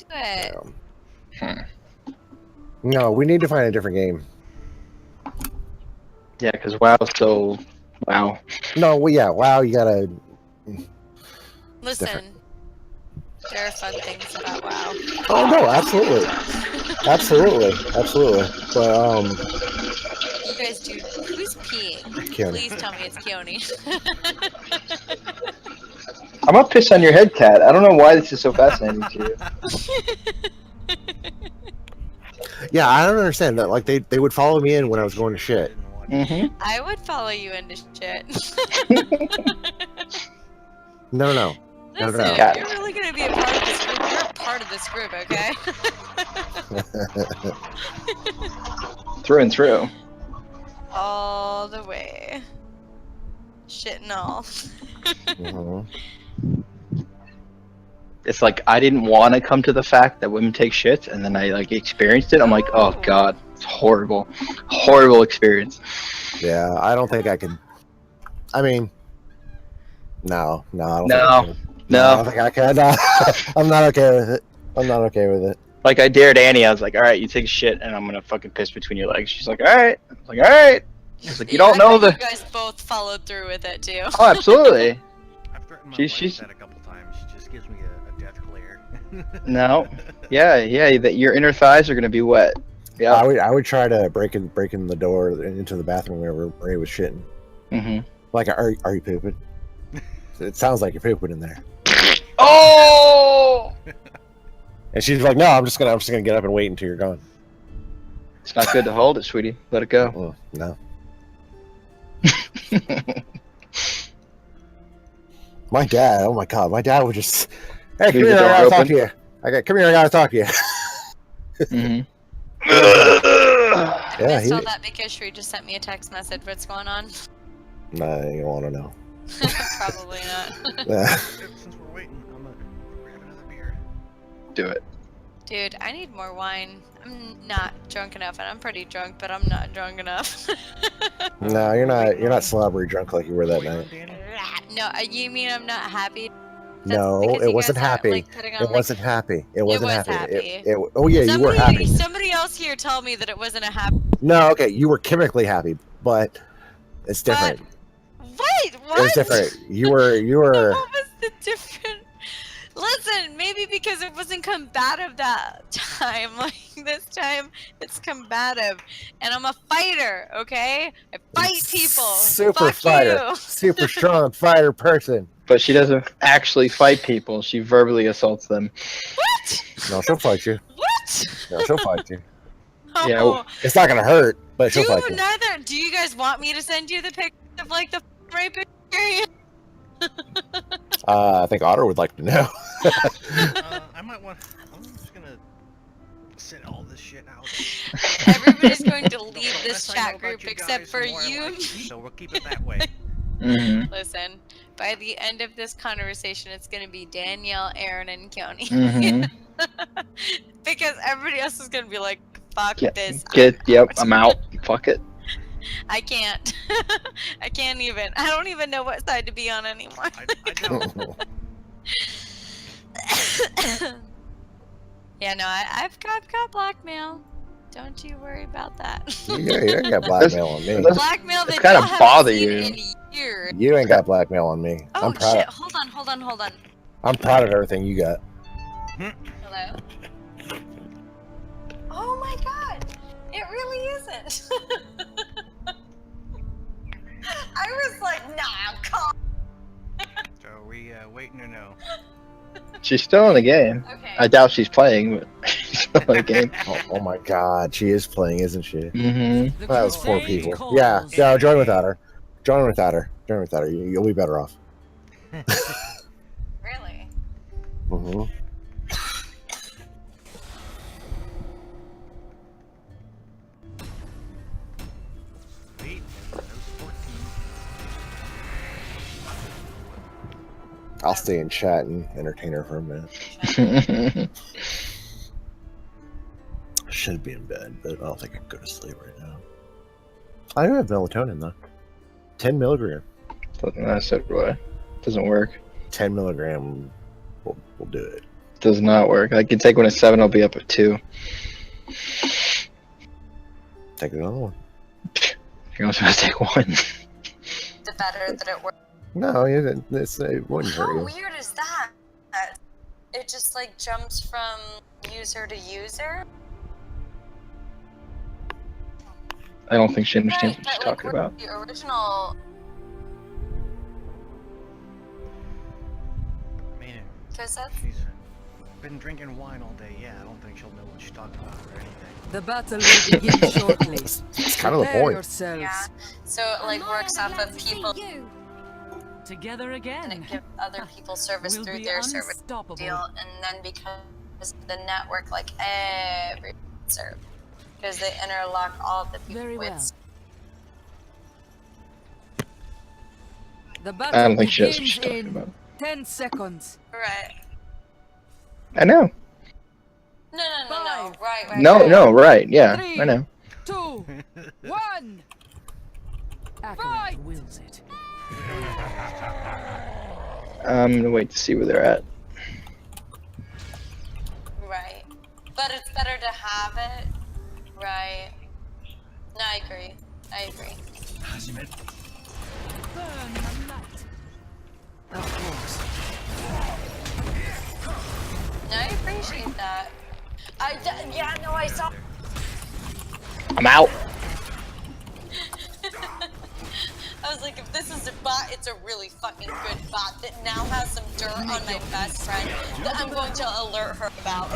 do it. No, we need to find a different game. Yeah, because WoW's so wow. No, well, yeah, WoW, you gotta. Listen, there are fun things about WoW. Oh no, absolutely, absolutely. But You guys do. Who's peeing? Keone. Please tell me it's Keone. I'm gonna piss on your head, Cat. I don't know why this is so fascinating to you. yeah, I don't understand that. Like they would follow me in when I was going to shit. Mm-hmm. I would follow you into shit. No. Listen, No. if you're really gonna be a part of this group, you're a part of this group, okay? Through and through. All the way. Shit and all. Mhm. It's like I didn't want to come to the fact that women take shits, and then I like experienced it. I'm like, oh god, it's horrible, horrible experience. Yeah, I don't think I could. I mean, no, I don't think I No, could. I no. don't think I can. No. I'm not okay with it. I'm not okay with it. Like I dared Annie. I was like, all right, you take a shit, and I'm gonna fucking piss between your legs. She's like, all right. I was like, all right. She's like, you don't know the. You guys both followed through with it too. Oh, absolutely. I've threatened my She's- wife she's- that a couple times. She just gives me a death glare. No. Yeah. That your inner thighs are gonna be wet. Yeah. I would try to break in the door into the bathroom whenever Ray was shitting. Mm-hmm. Like, are you pooping? It sounds like you're pooping in there. Oh! And she's like, no, I'm just gonna get up and wait until you're gone. It's not good to hold it, sweetie. Let it go. No. My dad, oh my god, my dad would just, hey, come Leave here, the I door gotta talk open. to you. Come here, I gotta talk to you. Mm-hmm. I Yeah, missed all that because Shree just sent me a text message. What's going on? Nah, you don't want to know. Probably not. Yeah. Since we're waiting, I'm gonna grab another beer. Do it. Dude, I need more wine. I'm not drunk enough, and I'm pretty drunk, but I'm not drunk enough. No, you're not slobbery drunk like you were that night. No, you mean I'm not happy? No, because it you wasn't guys aren't, happy. like, putting on, It like- wasn't happy. It wasn't was happy. happy. Oh yeah, you were happy. Somebody else here told me that it wasn't a happy. No, okay, you were chemically happy, but it's different. Wait, what? It's different. You were. What was the different? Listen, maybe because it wasn't combative that time. Like this time, it's combative, and I'm a fighter. Okay, I fight people. Super Fuck fighter, you. super strong fighter person. But she doesn't actually fight people. She verbally assaults them. What? No, she'll fight you. What? No, she'll fight you. Yeah, Oh, It's not gonna hurt, but she'll fight you. do you guys want me to send you the picture of like the rape experience? I think Otter would like to know. I might want. I'm just gonna sit all this shit out. Everybody's going to leave this Less I know chat about group you except guys, for the more I you. like so we'll keep it that way. Mm-hmm. Listen, by the end of this conversation, it's going to be Danielle, Aaron, and Keone. Mm-hmm. Because everybody else is going to be like, fuck this. Yep, I'm out. Fuck it. I can't. I can't even. I don't even know what side to be on anymore. I don't. Yeah, no, I've got blackmail. Don't you worry about that. You ain't got blackmail on me. Blackmail It's that kinda y'all haven't bother seen you. in years. You ain't got blackmail on me. Oh I'm proud. shit! Hold on. I'm proud of everything you got. Hello. Oh my god! It really isn't. I was like, nah, come. So are we waiting or no? She's still in the game. Okay. I doubt she's playing, but she's still in the game. Oh my god, she is playing, isn't she? Mm-hmm. That was 4 people. Yeah, join without her. Join without her. You'll be better off. Really? Mm-hmm. Wait, that was 14. I'll stay in chat and entertain her for a minute. I should be in bed, but I don't think I can go to sleep right now. I do have melatonin though. 10 milligram. I said what? Doesn't work. 10 milligram will do it. Does not work. I can take one at 7, I'll be up at 2. Take another one. You're only supposed to take one. The better that it works. No, it wouldn't hurt How you. weird is that? It just like jumps from user to user. I don't think she understands Right, what she's but like talking about. the original. I mean, Because that's she's been drinking wine all day. Yeah, I don't think she'll know what she's talking about or anything. The battle will begin shortly. It's kind of the Prepare point. yourselves. yeah. So it like works off of people, Together and again. it gives other people service We'll through be their service unstoppable. deal, and then because of the network, like every serve, because they interlock all the people Very well. with. The I battle don't think she knows what begins she's talking in about. 10 seconds. Right. I know. No. Right. No, right. Yeah, 3, I know. 2, 1. Right. Wills it. I'm gonna wait to see where they're at. Right. But it's better to have it. Right. No, I agree. Burn the light. Of course. No, I appreciate that. Yeah, no, I saw. I'm out. I was like, if this is a bot, it's a really fucking good bot that now has some dirt on my best friend that I'm going to alert her about.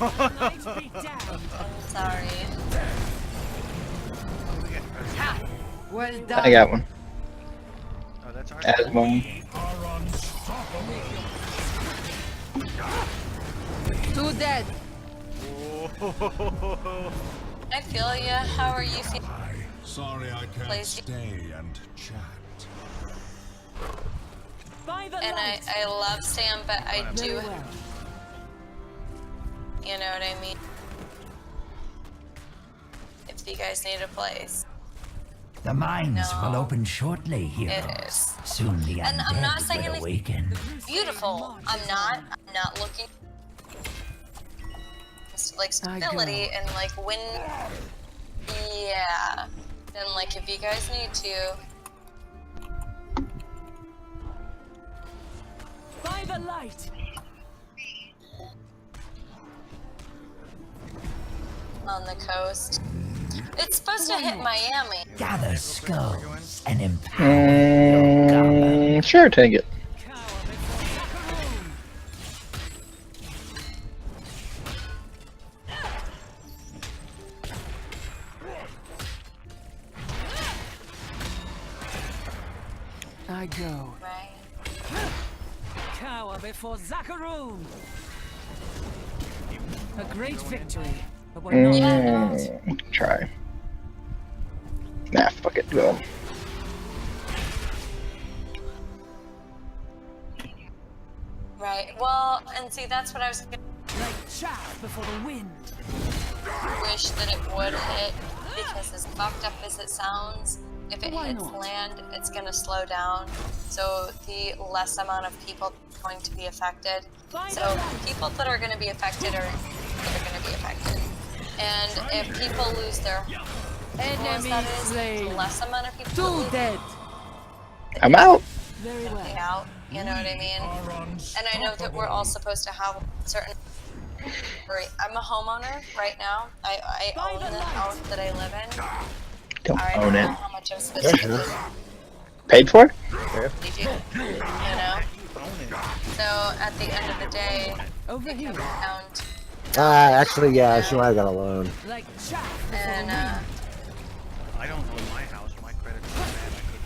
I'm sorry. Well done. I got one. Oh, that's ours. As mine. 2 dead. I feel ya. How are you feeling? Sorry I can't Please. stay and chat. By the And light. I love Sam, but I Very do, well. you know what I mean? If you guys need a place. The mines No. will open shortly, heroes. It is. Soon the And I'm not undead saying will anything awaken. beautiful. I'm not looking. It's like stability and like when. Yeah. Then like if you guys need to. By the light. On the coast. It's supposed to hit Miami. Gather skulls and empower your government. Sure, take it. Cower before Sakaroon. I go. Right. Cower before Zakaroon. A great victory, but we're not done yet. Try. Nah, fuck it, go. Right. Well, and see that's what I was gonna Like chaff before the wind. wish that it would hit because as fucked up as it sounds, if it Why hits not? land, it's gonna slow down. So the less amount of people going to be affected. So people that are gonna be affected are gonna be affected. And if people lose their Enemy that is, the slain. less amount of people 2 lose dead. I'm out. Very something well. out. You know what I mean? And I know that we're all supposed to have certain. I'm a homeowner right now. I own the house that I live in. Don't I own don't know it. how much I'm specifically Paid for it? do, you know? So at the end of the day, Over it here. comes down to, Actually, yeah, she might have got a loan. Like chaff before and the wind. I don't own my house. My credit's so bad I couldn't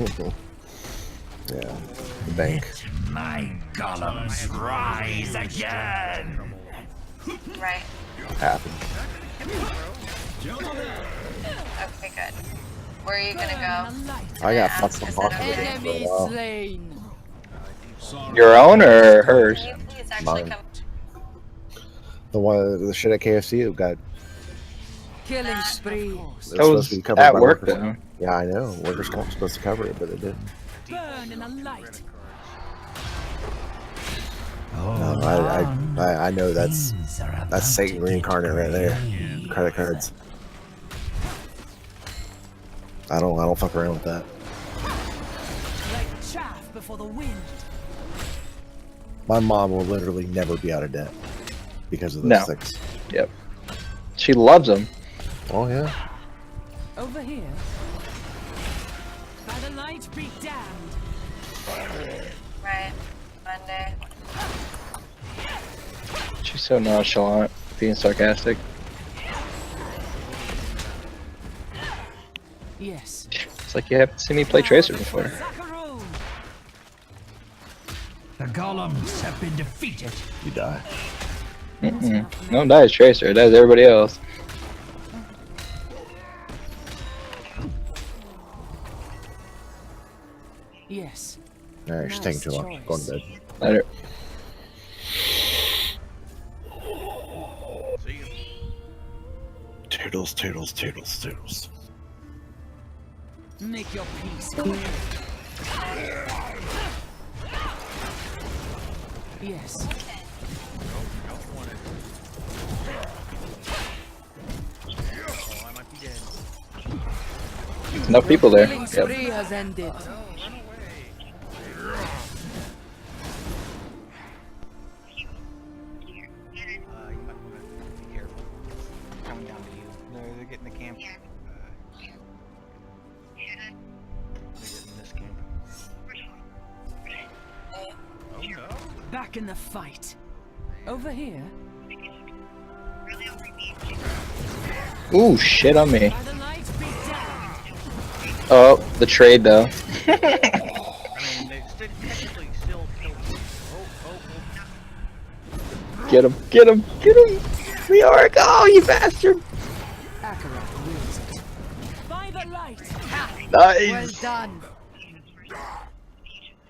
feel it. Yeah, the bank. My golems rise again. right. Happened. Okay, good. Where are you gonna Burn go? the light. I got Yeah, fucked is some that off okay? for a Enemy while. slain. Your own or hers? Can you please actually Mine. come? The shit at KFC that got Killing spree. was That supposed was to be covered at by work workers. though. Yeah, I know. Workers' comp was supposed to cover it, but it didn't. Burn in the light. Hold I know that's Things are about that's Satan to get reincarnate right there. grave. Credit cards. I don't fuck around with that. Like chaff before the wind. My mom will literally never be out of debt because of those No. things. Yep. She loves them. Oh yeah. Over here. By the light be damned. Right. Monday. She's so nonchalant, being sarcastic. Yes. It's like you haven't seen me play Tracer before. Zacharone. The golems have been defeated. You die. Mm-mm. No one dies Tracer, it dies everybody else. Yes. Alright, she's taking too long. Going to bed. Later. See you. Toodles, toodles, toodles, toodles. Make your peace clear. Yes. Don't want it. Oh, I might be dead. Enough people there. Killing Yep. spree has ended. No, run away. You might want to be careful. Coming down to you. They're getting the camp. They're getting this camp. Oh no. Back in the fight. Over here. Ooh, shit on me. By the light be damned. Oh, the trade though. I mean, they technically still killed me. Oh. Get him, get him, get him! Leoric, oh, you bastard! Akarat wills it. By the light. Nice! Well done.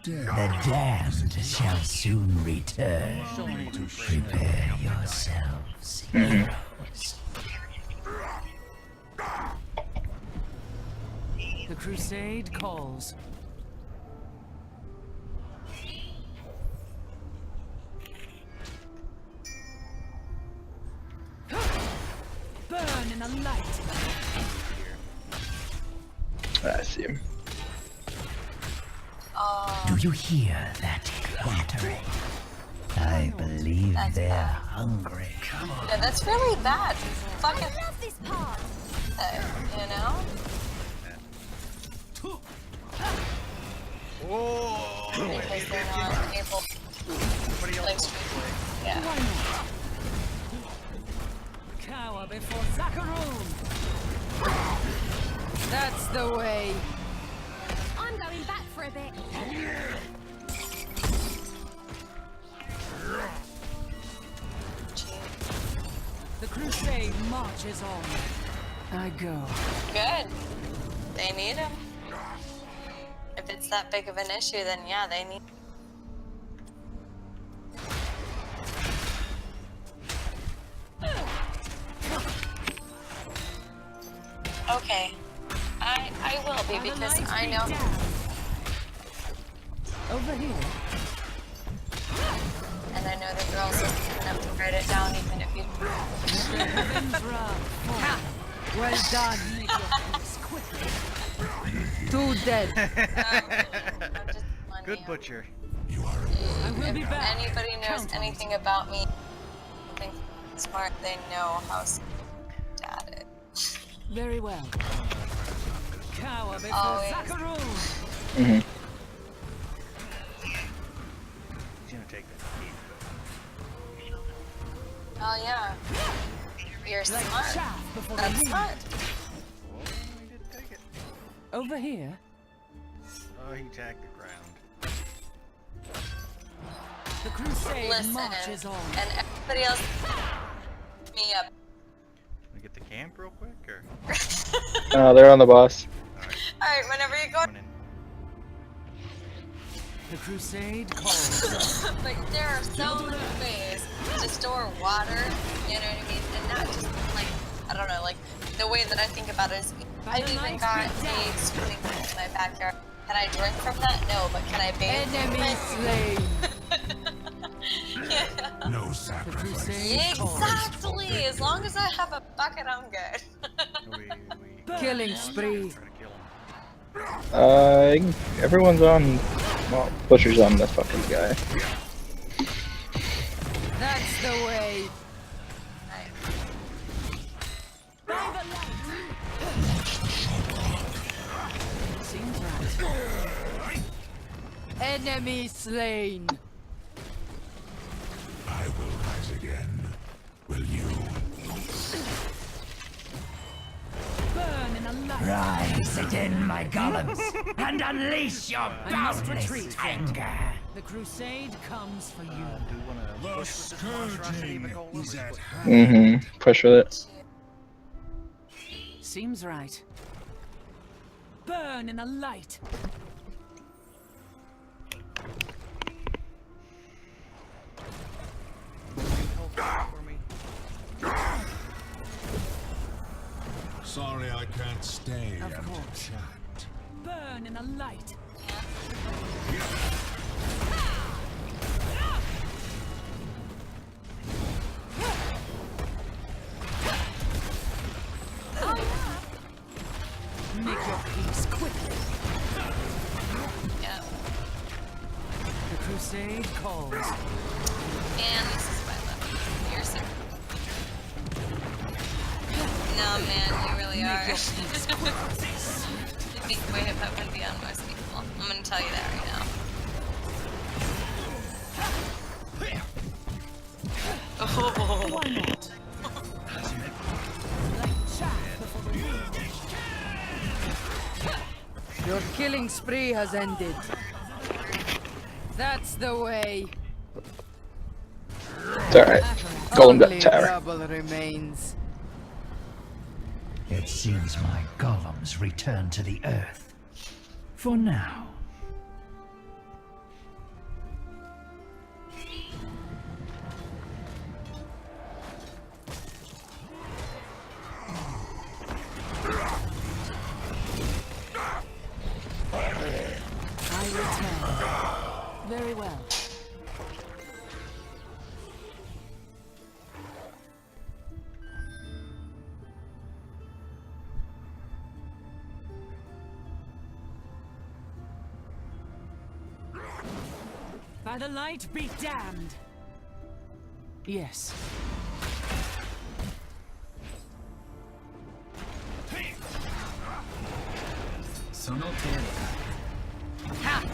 The damned shall soon return. So many Prepare yourselves, heroes. The crusade calls. Burn in the light. I see him. Do you hear that clattering? I believe they're hungry. Yeah, that's really bad. Fucking, love this part. you know? Oh! Because they're not able Somebody to else. like street. Yeah. Cower before Zacharone. That's the way. I'm going back for a bit. The crusade marches on. I go. Good. They need him. If it's that big of an issue, then yeah, they need. Okay. I will be By the because light I be know. damned. Over here. And I know the girls are enough to write it down even if you. Indra. Well done. Make your peace quickly. Two dead. I'm just letting Good you- butcher. I will be If back. anybody knows Count on anything about me, I think smart, they know how at it. Very well. Cower before Always. Zacharone. Mm-hmm. He's gonna take that. Oh yeah. You're Like smart. chaff before the That's wind. smart. Oh, he did take it. Over here. Oh, he tagged the ground. The crusade Listen, marches on. and everybody else me up. Can we get the camp real quick, or? Oh, they're on the boss. Alright, Alright, whenever you go. coming in. The crusade calls. But there are so many ways to store water, you know what I mean? And not just like, I don't know, like the way that I think about it is I've even got a swimming pool in my backyard. Can I drink from that? No, but can I bathe? Enemy slain. Yeah. No sacrifice. Exactly! As long as I have a bucket, I'm good. Killing spree. Everyone's on. Well, Butcher's on the fucking guy. That's the way. Seems right. Enemy slain. I will rise again. Will you? Burn in a light. Rise again, my golems, and unleash your boundless anger. The crusade comes for you. Do you want to The push with this monstrosity, scourging Nicole? is at hand. Push with it. Seems right. Burn in a light. For me. Sorry I can't stay Of and course. chat. Burn in a light. Make your peace quickly. Yeah. The crusade calls. And this is my left. You're sick. No, man, you really are. You think way above and beyond most people. I'm gonna tell you that right now. Oh. Why not? Like chaff before the wind. Your killing spree has ended. That's the way. It's alright. Golem got Only the tower. trouble remains. It seems my golems return to the earth. For now. I return. Very well. By the light be damned. Yes. Ha!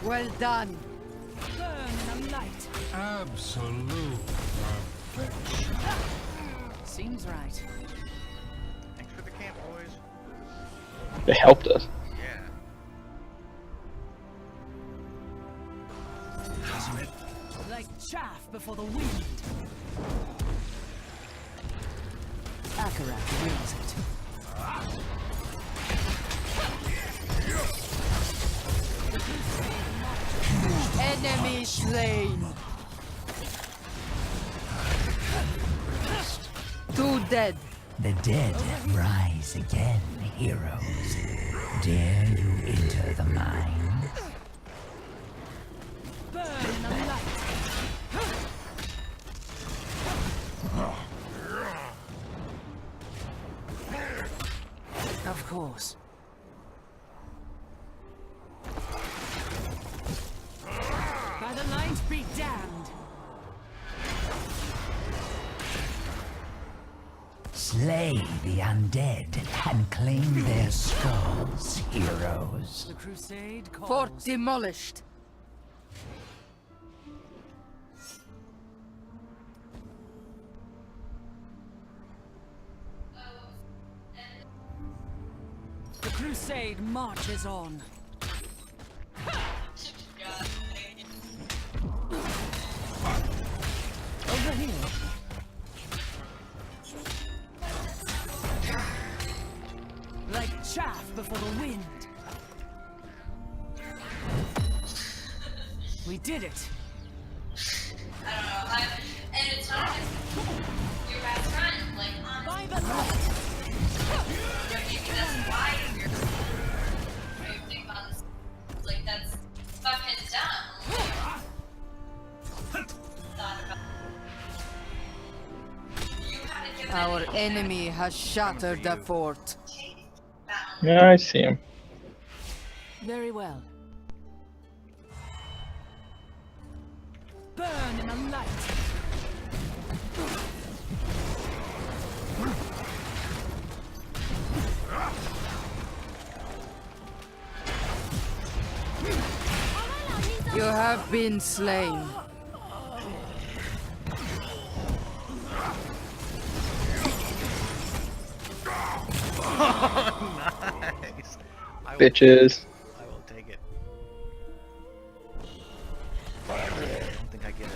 Well done. Burn in a light. Absolute perfection. Seems right. Thanks for the camp, boys. They helped us. Yeah. Like chaff before the wind. Akarat wills it. Enemy slain. 2 dead. The dead rise again, heroes. Dare you enter the mine? Burn in the light. Of course. By the light be damned. Slay the undead and claim their skulls, heroes. The crusade calls. Fort demolished. The crusade marches on. Over here. Like chaff before the wind. We did it. I don't know. And it's not just your best friend. Like, honestly, maybe that's why you're think on this. Like, that's fucking dumb. Thought about. You haven't given Our any enemy has shattered the fort. Yeah, I see him. Very well. Burn in the light. You have been slain. Nice. Bitches. I will take it. I don't think I get it.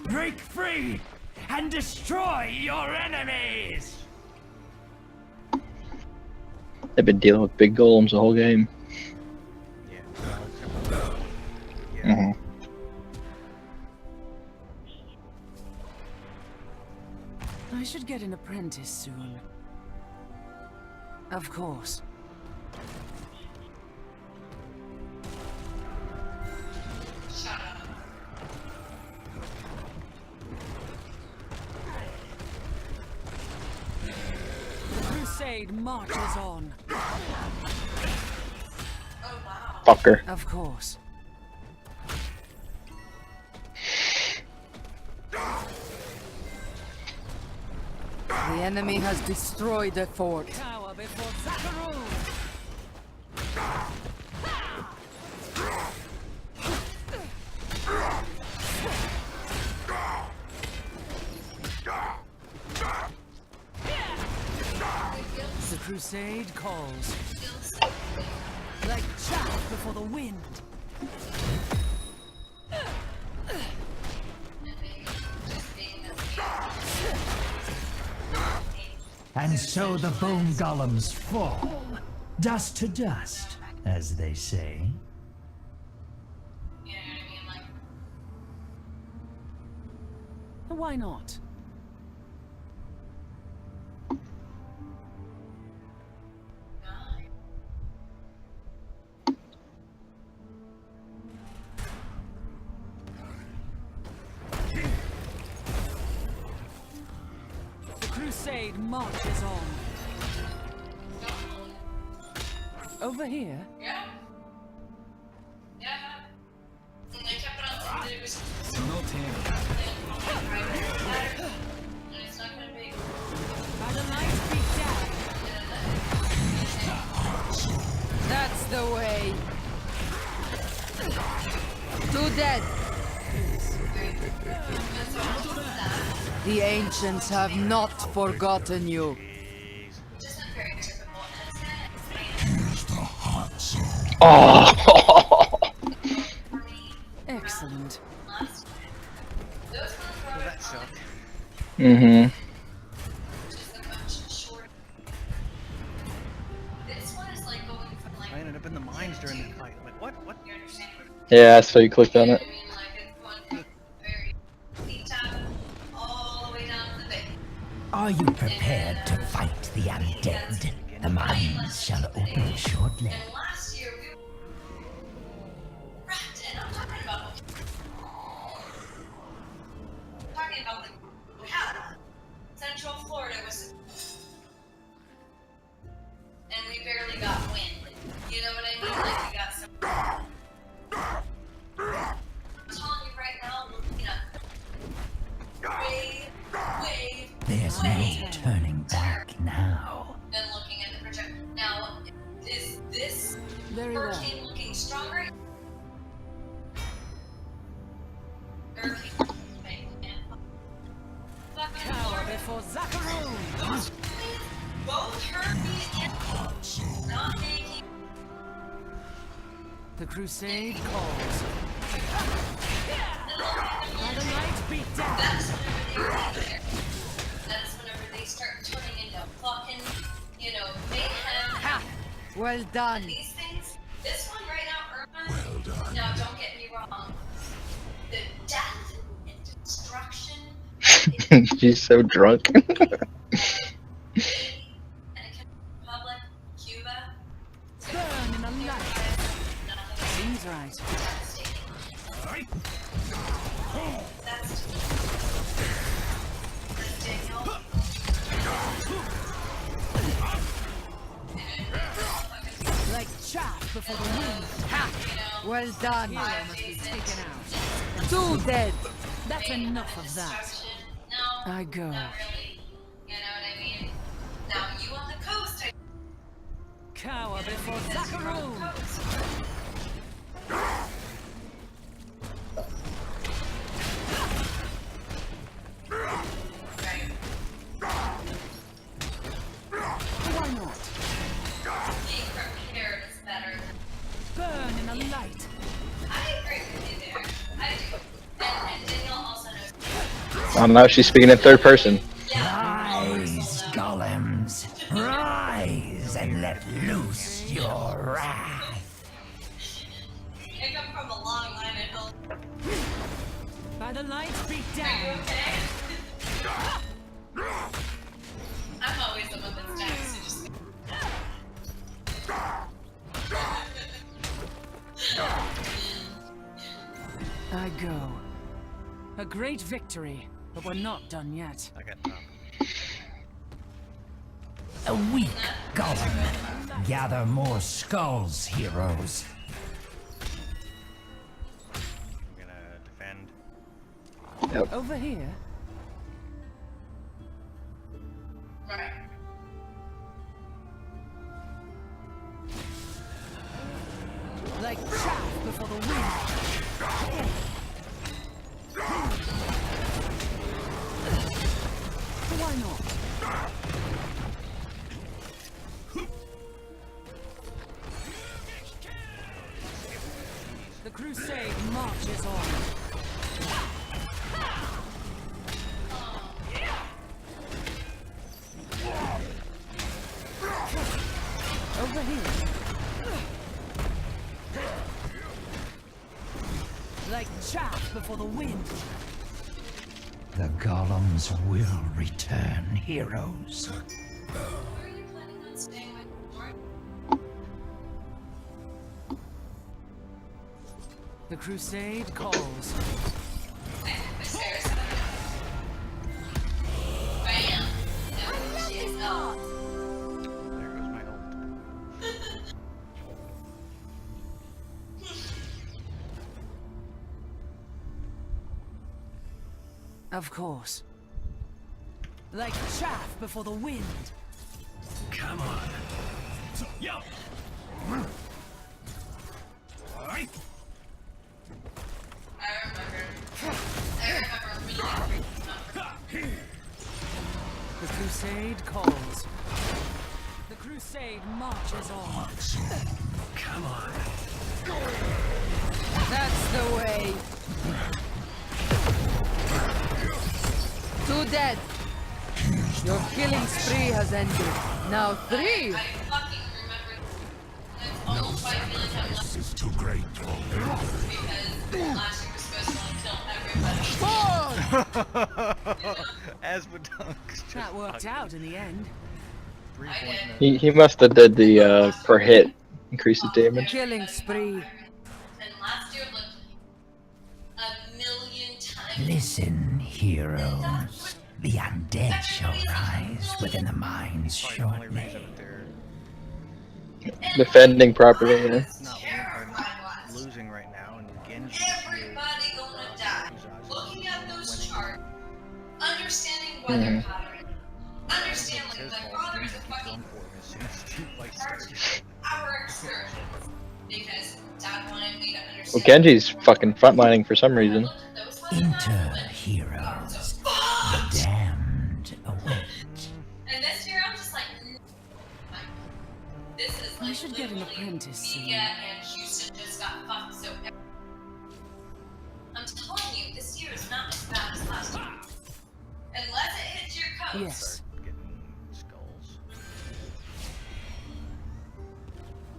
Break free and destroy your enemies! They've been dealing with big golems the whole game. Yeah. I should get an apprentice soon. Of course. Shut up. The crusade marches on. Oh wow. Fucker. Of course. The enemy has destroyed the fort. Cower before Zakaru! The crusade calls. Like chaff before the wind. And so the bone golems fall. Dust to dust, as they say. You know what I mean? Like, Why not? The crusade marches on. Over here? yeah. Yeah. And they kept it on that it was and it's not gonna be. By the light be down. That's the way. To death. The ancients have not forgotten you. Just not very typical. Here's the hot zone. Oh. Excellent. Last time, those ones Well, were that sucked. just a much shorter. This one is like going from like. I ended up in the mines during the fight. Like, what? What? You understand what Yeah, so you clicked on I it. mean? Like it's going from very deep top all the way down to the base. Are you prepared to fight the undead? The mines shall open shortly. And last year we wrapped in. I'm talking about the hell. Central Florida was, and we barely got wind. You know what I mean? Like we got some. I'm telling you right now, looking up. Wave. There's no turning back now. Then looking at the project. Now, is this Very well. hurricane looking stronger? Hurricane. Cower before Zakaru. Both hurricanes and not making. The crusade calls. And look at the be damned. That's whenever they that's whenever they start turning into fucking, mayhem. Ha! Well done. These things, this one right now, Irma, now don't get me wrong, the death and destruction She's so drunk. and it can Republic, Cuba, Burn in the light. Seems right. That's Daniel. Like chaff before the wind. Ha! Well done. Hero must be taken out. 2 dead. That's enough of that. No, I go. not really. You know what I mean? Now you on the coast. Cower before Zakaroon. Why not? Being prepared is better than Burn in the light. I agree with you there. I do. And Daniel also knows. Oh, now she's speaking in third person. Rise, golems. Rise and let loose your wrath. I come from a long line at home. By the light be Are you damned. okay? I'm always the one that's dying, so just. I go. A great victory, but we're not done yet. I got knocked. A weak golem. Gather more skulls, heroes. I'm gonna defend. Over here. Right. Like chaff before the wind. Why not? The crusade marches on. Over here. Like chaff before the wind. The golems will return, heroes. Where are you planning on staying with Lord? The crusade calls. Upstairs. Bam. No, she is up. There goes my ult. Of course. Like chaff before the wind. Come on. Yup. Alright. I remember really The crusade calls. The crusade marches on. Come on. That's the way. 2 dead. Your killing spree has ended. Now 3. I fucking remember. That's almost why I feel like I'm This left is too great for me. because last year was supposed to kill everybody. As Badunks. That worked out in the end. 3 I point did. He must have did the per hit increases damage. Killing spree. And last year looked a million times. Listen, heroes. The undead shall rise within the mines probably the only shortly. reason that they're Defending properly, yeah. not losing right now, and Genji Everybody gonna die. Uzazi Looking at those winning. charts, understanding weather pattern, understanding His my fault. father's a Keep fucking going for him as soon as the fight part starts. our excursions because Dad wanted me to understand. Well, Genji's fucking frontlining for some reason. Look at those weather Enter, patterns, heroes. so, The damned await. and this year I'm just like, this is like I should get an literally apprentice soon. Mika and Houston just got fucked. So I'm telling you, this year is not as bad as Yes. Start getting skulls.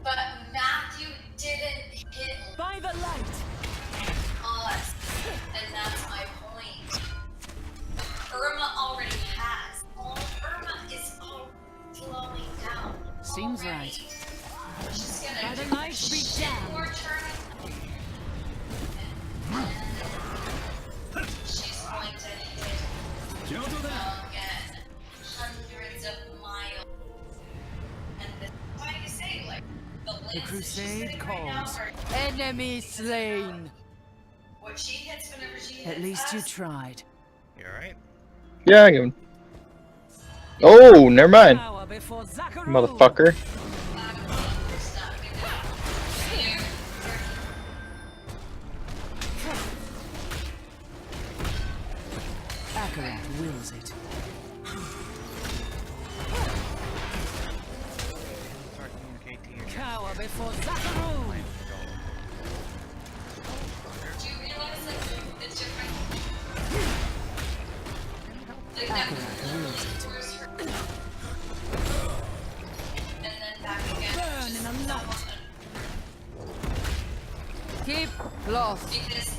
But Matthew didn't hit By the light. us, and that's my point. Irma already has. Irma is all slowing down. Seems already. right. She's gonna By the do light be shit more damned. turning. And she's going to hit again hundreds of miles. And this is why you say, like, the The lances she's crusade hitting right now calls. are Enemy slain. what she hits whenever she hits At least you us. tried. You alright? Yeah, I give him. Oh, never mind. Power before Zakaru. Motherfucker. Akarat wills it. Start communicate to your Cower before Zakaru. plan with the golem. Do you realize like the difference? Like that was literally towards her. And then back again. Burn in the light. Keep lost. Because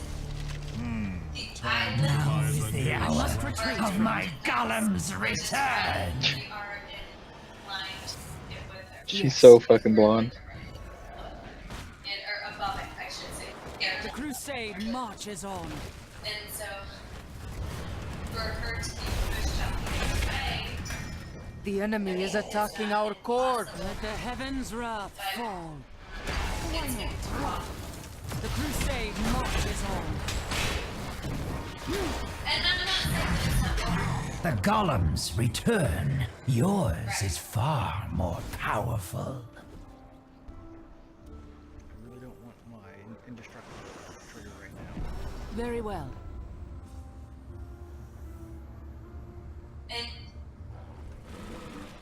the Now island is the hour must retreat. of my golem's return. we are in line to get with her. She's so fucking blonde. Or above it, I should say. Yeah. The crusade marches on. And so for her to be pushed out the way, The enemy is attacking our core. Let the heavens' wrath fall. Why not? The crusade marches on. and I'm not saying it's not wrong. The golem's return. Yours is far more powerful. I really don't want my indestructible trigger right now. Very well.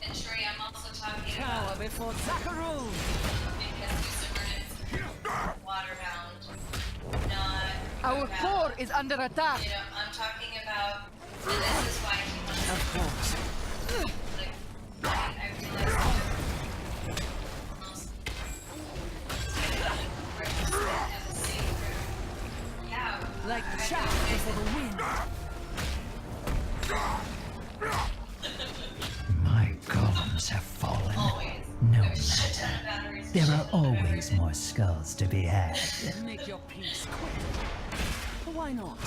And Shuri, I'm also talking Cower about before Zakaru. because you subverted waterbound, not Our about, core is under attack. you know, I'm talking about, and this is why he wants Of course. like, I realize almost as a savior. Yeah. Like chaff before the wind. My golems have fallen. Always. No There's a shit ton of matter. batteries. There shit are ton of always batteries. more skulls to be had. Make your peace quick. Why not?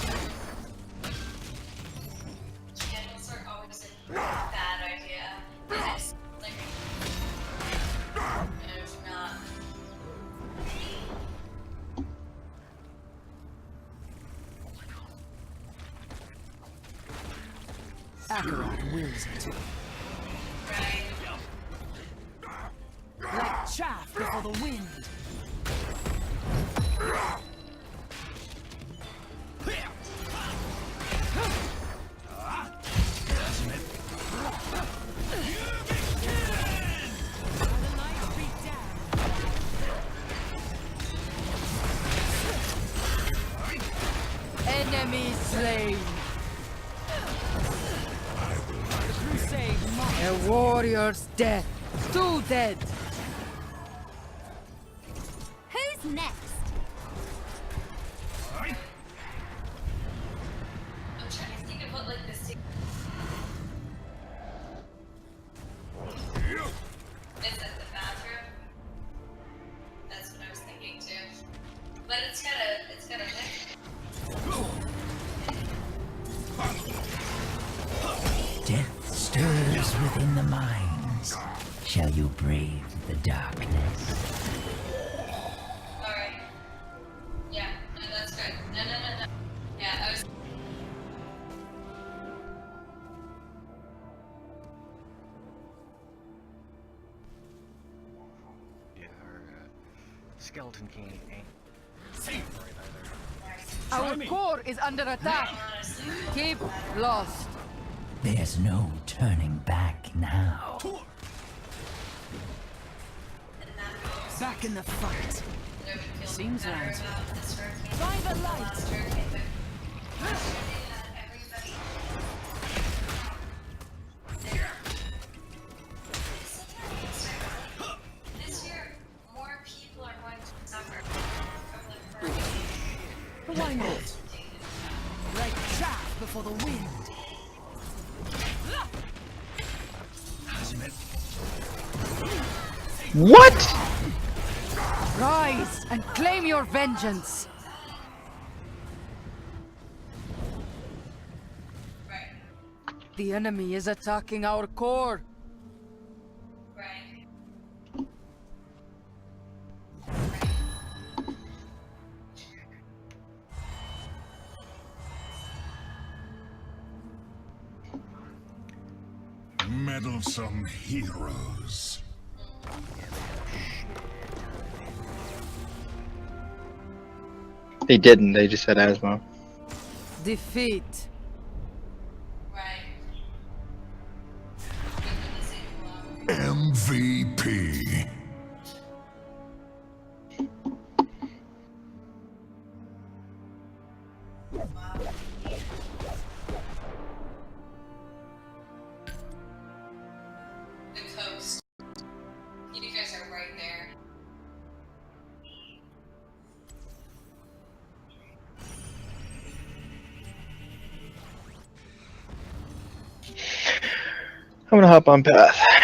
Candles are always a bad idea. And it's like, there's not. Akarat wills it. Right. Like chaff before the wind. Enemy slain. The crusade marches. A warrior's death. Two dead. Who's next? I'm trying to think of what like this. Is it the bathroom? That's what I was thinking too. But it's got a mix. Death stirs within the mines. Shall you brave the darkness? Alright. Yeah, no, that's good. No. Yeah, I was. Yeah, our skeleton king ain't right either. Our core is under attack. Honestly, Keep lost. There's no turning back now. Back in the fight. nobody feels Seems better right. about this hurricane. By the than light. last hurricane, but yesterday, everybody Why not? Like chaff before the wind. What? Rise and claim your vengeance. The enemy is attacking our core. Meddlesome heroes. They didn't. They just said asthma. Defeat. MVP. The coast. You guys are right there. I'm gonna hop on path.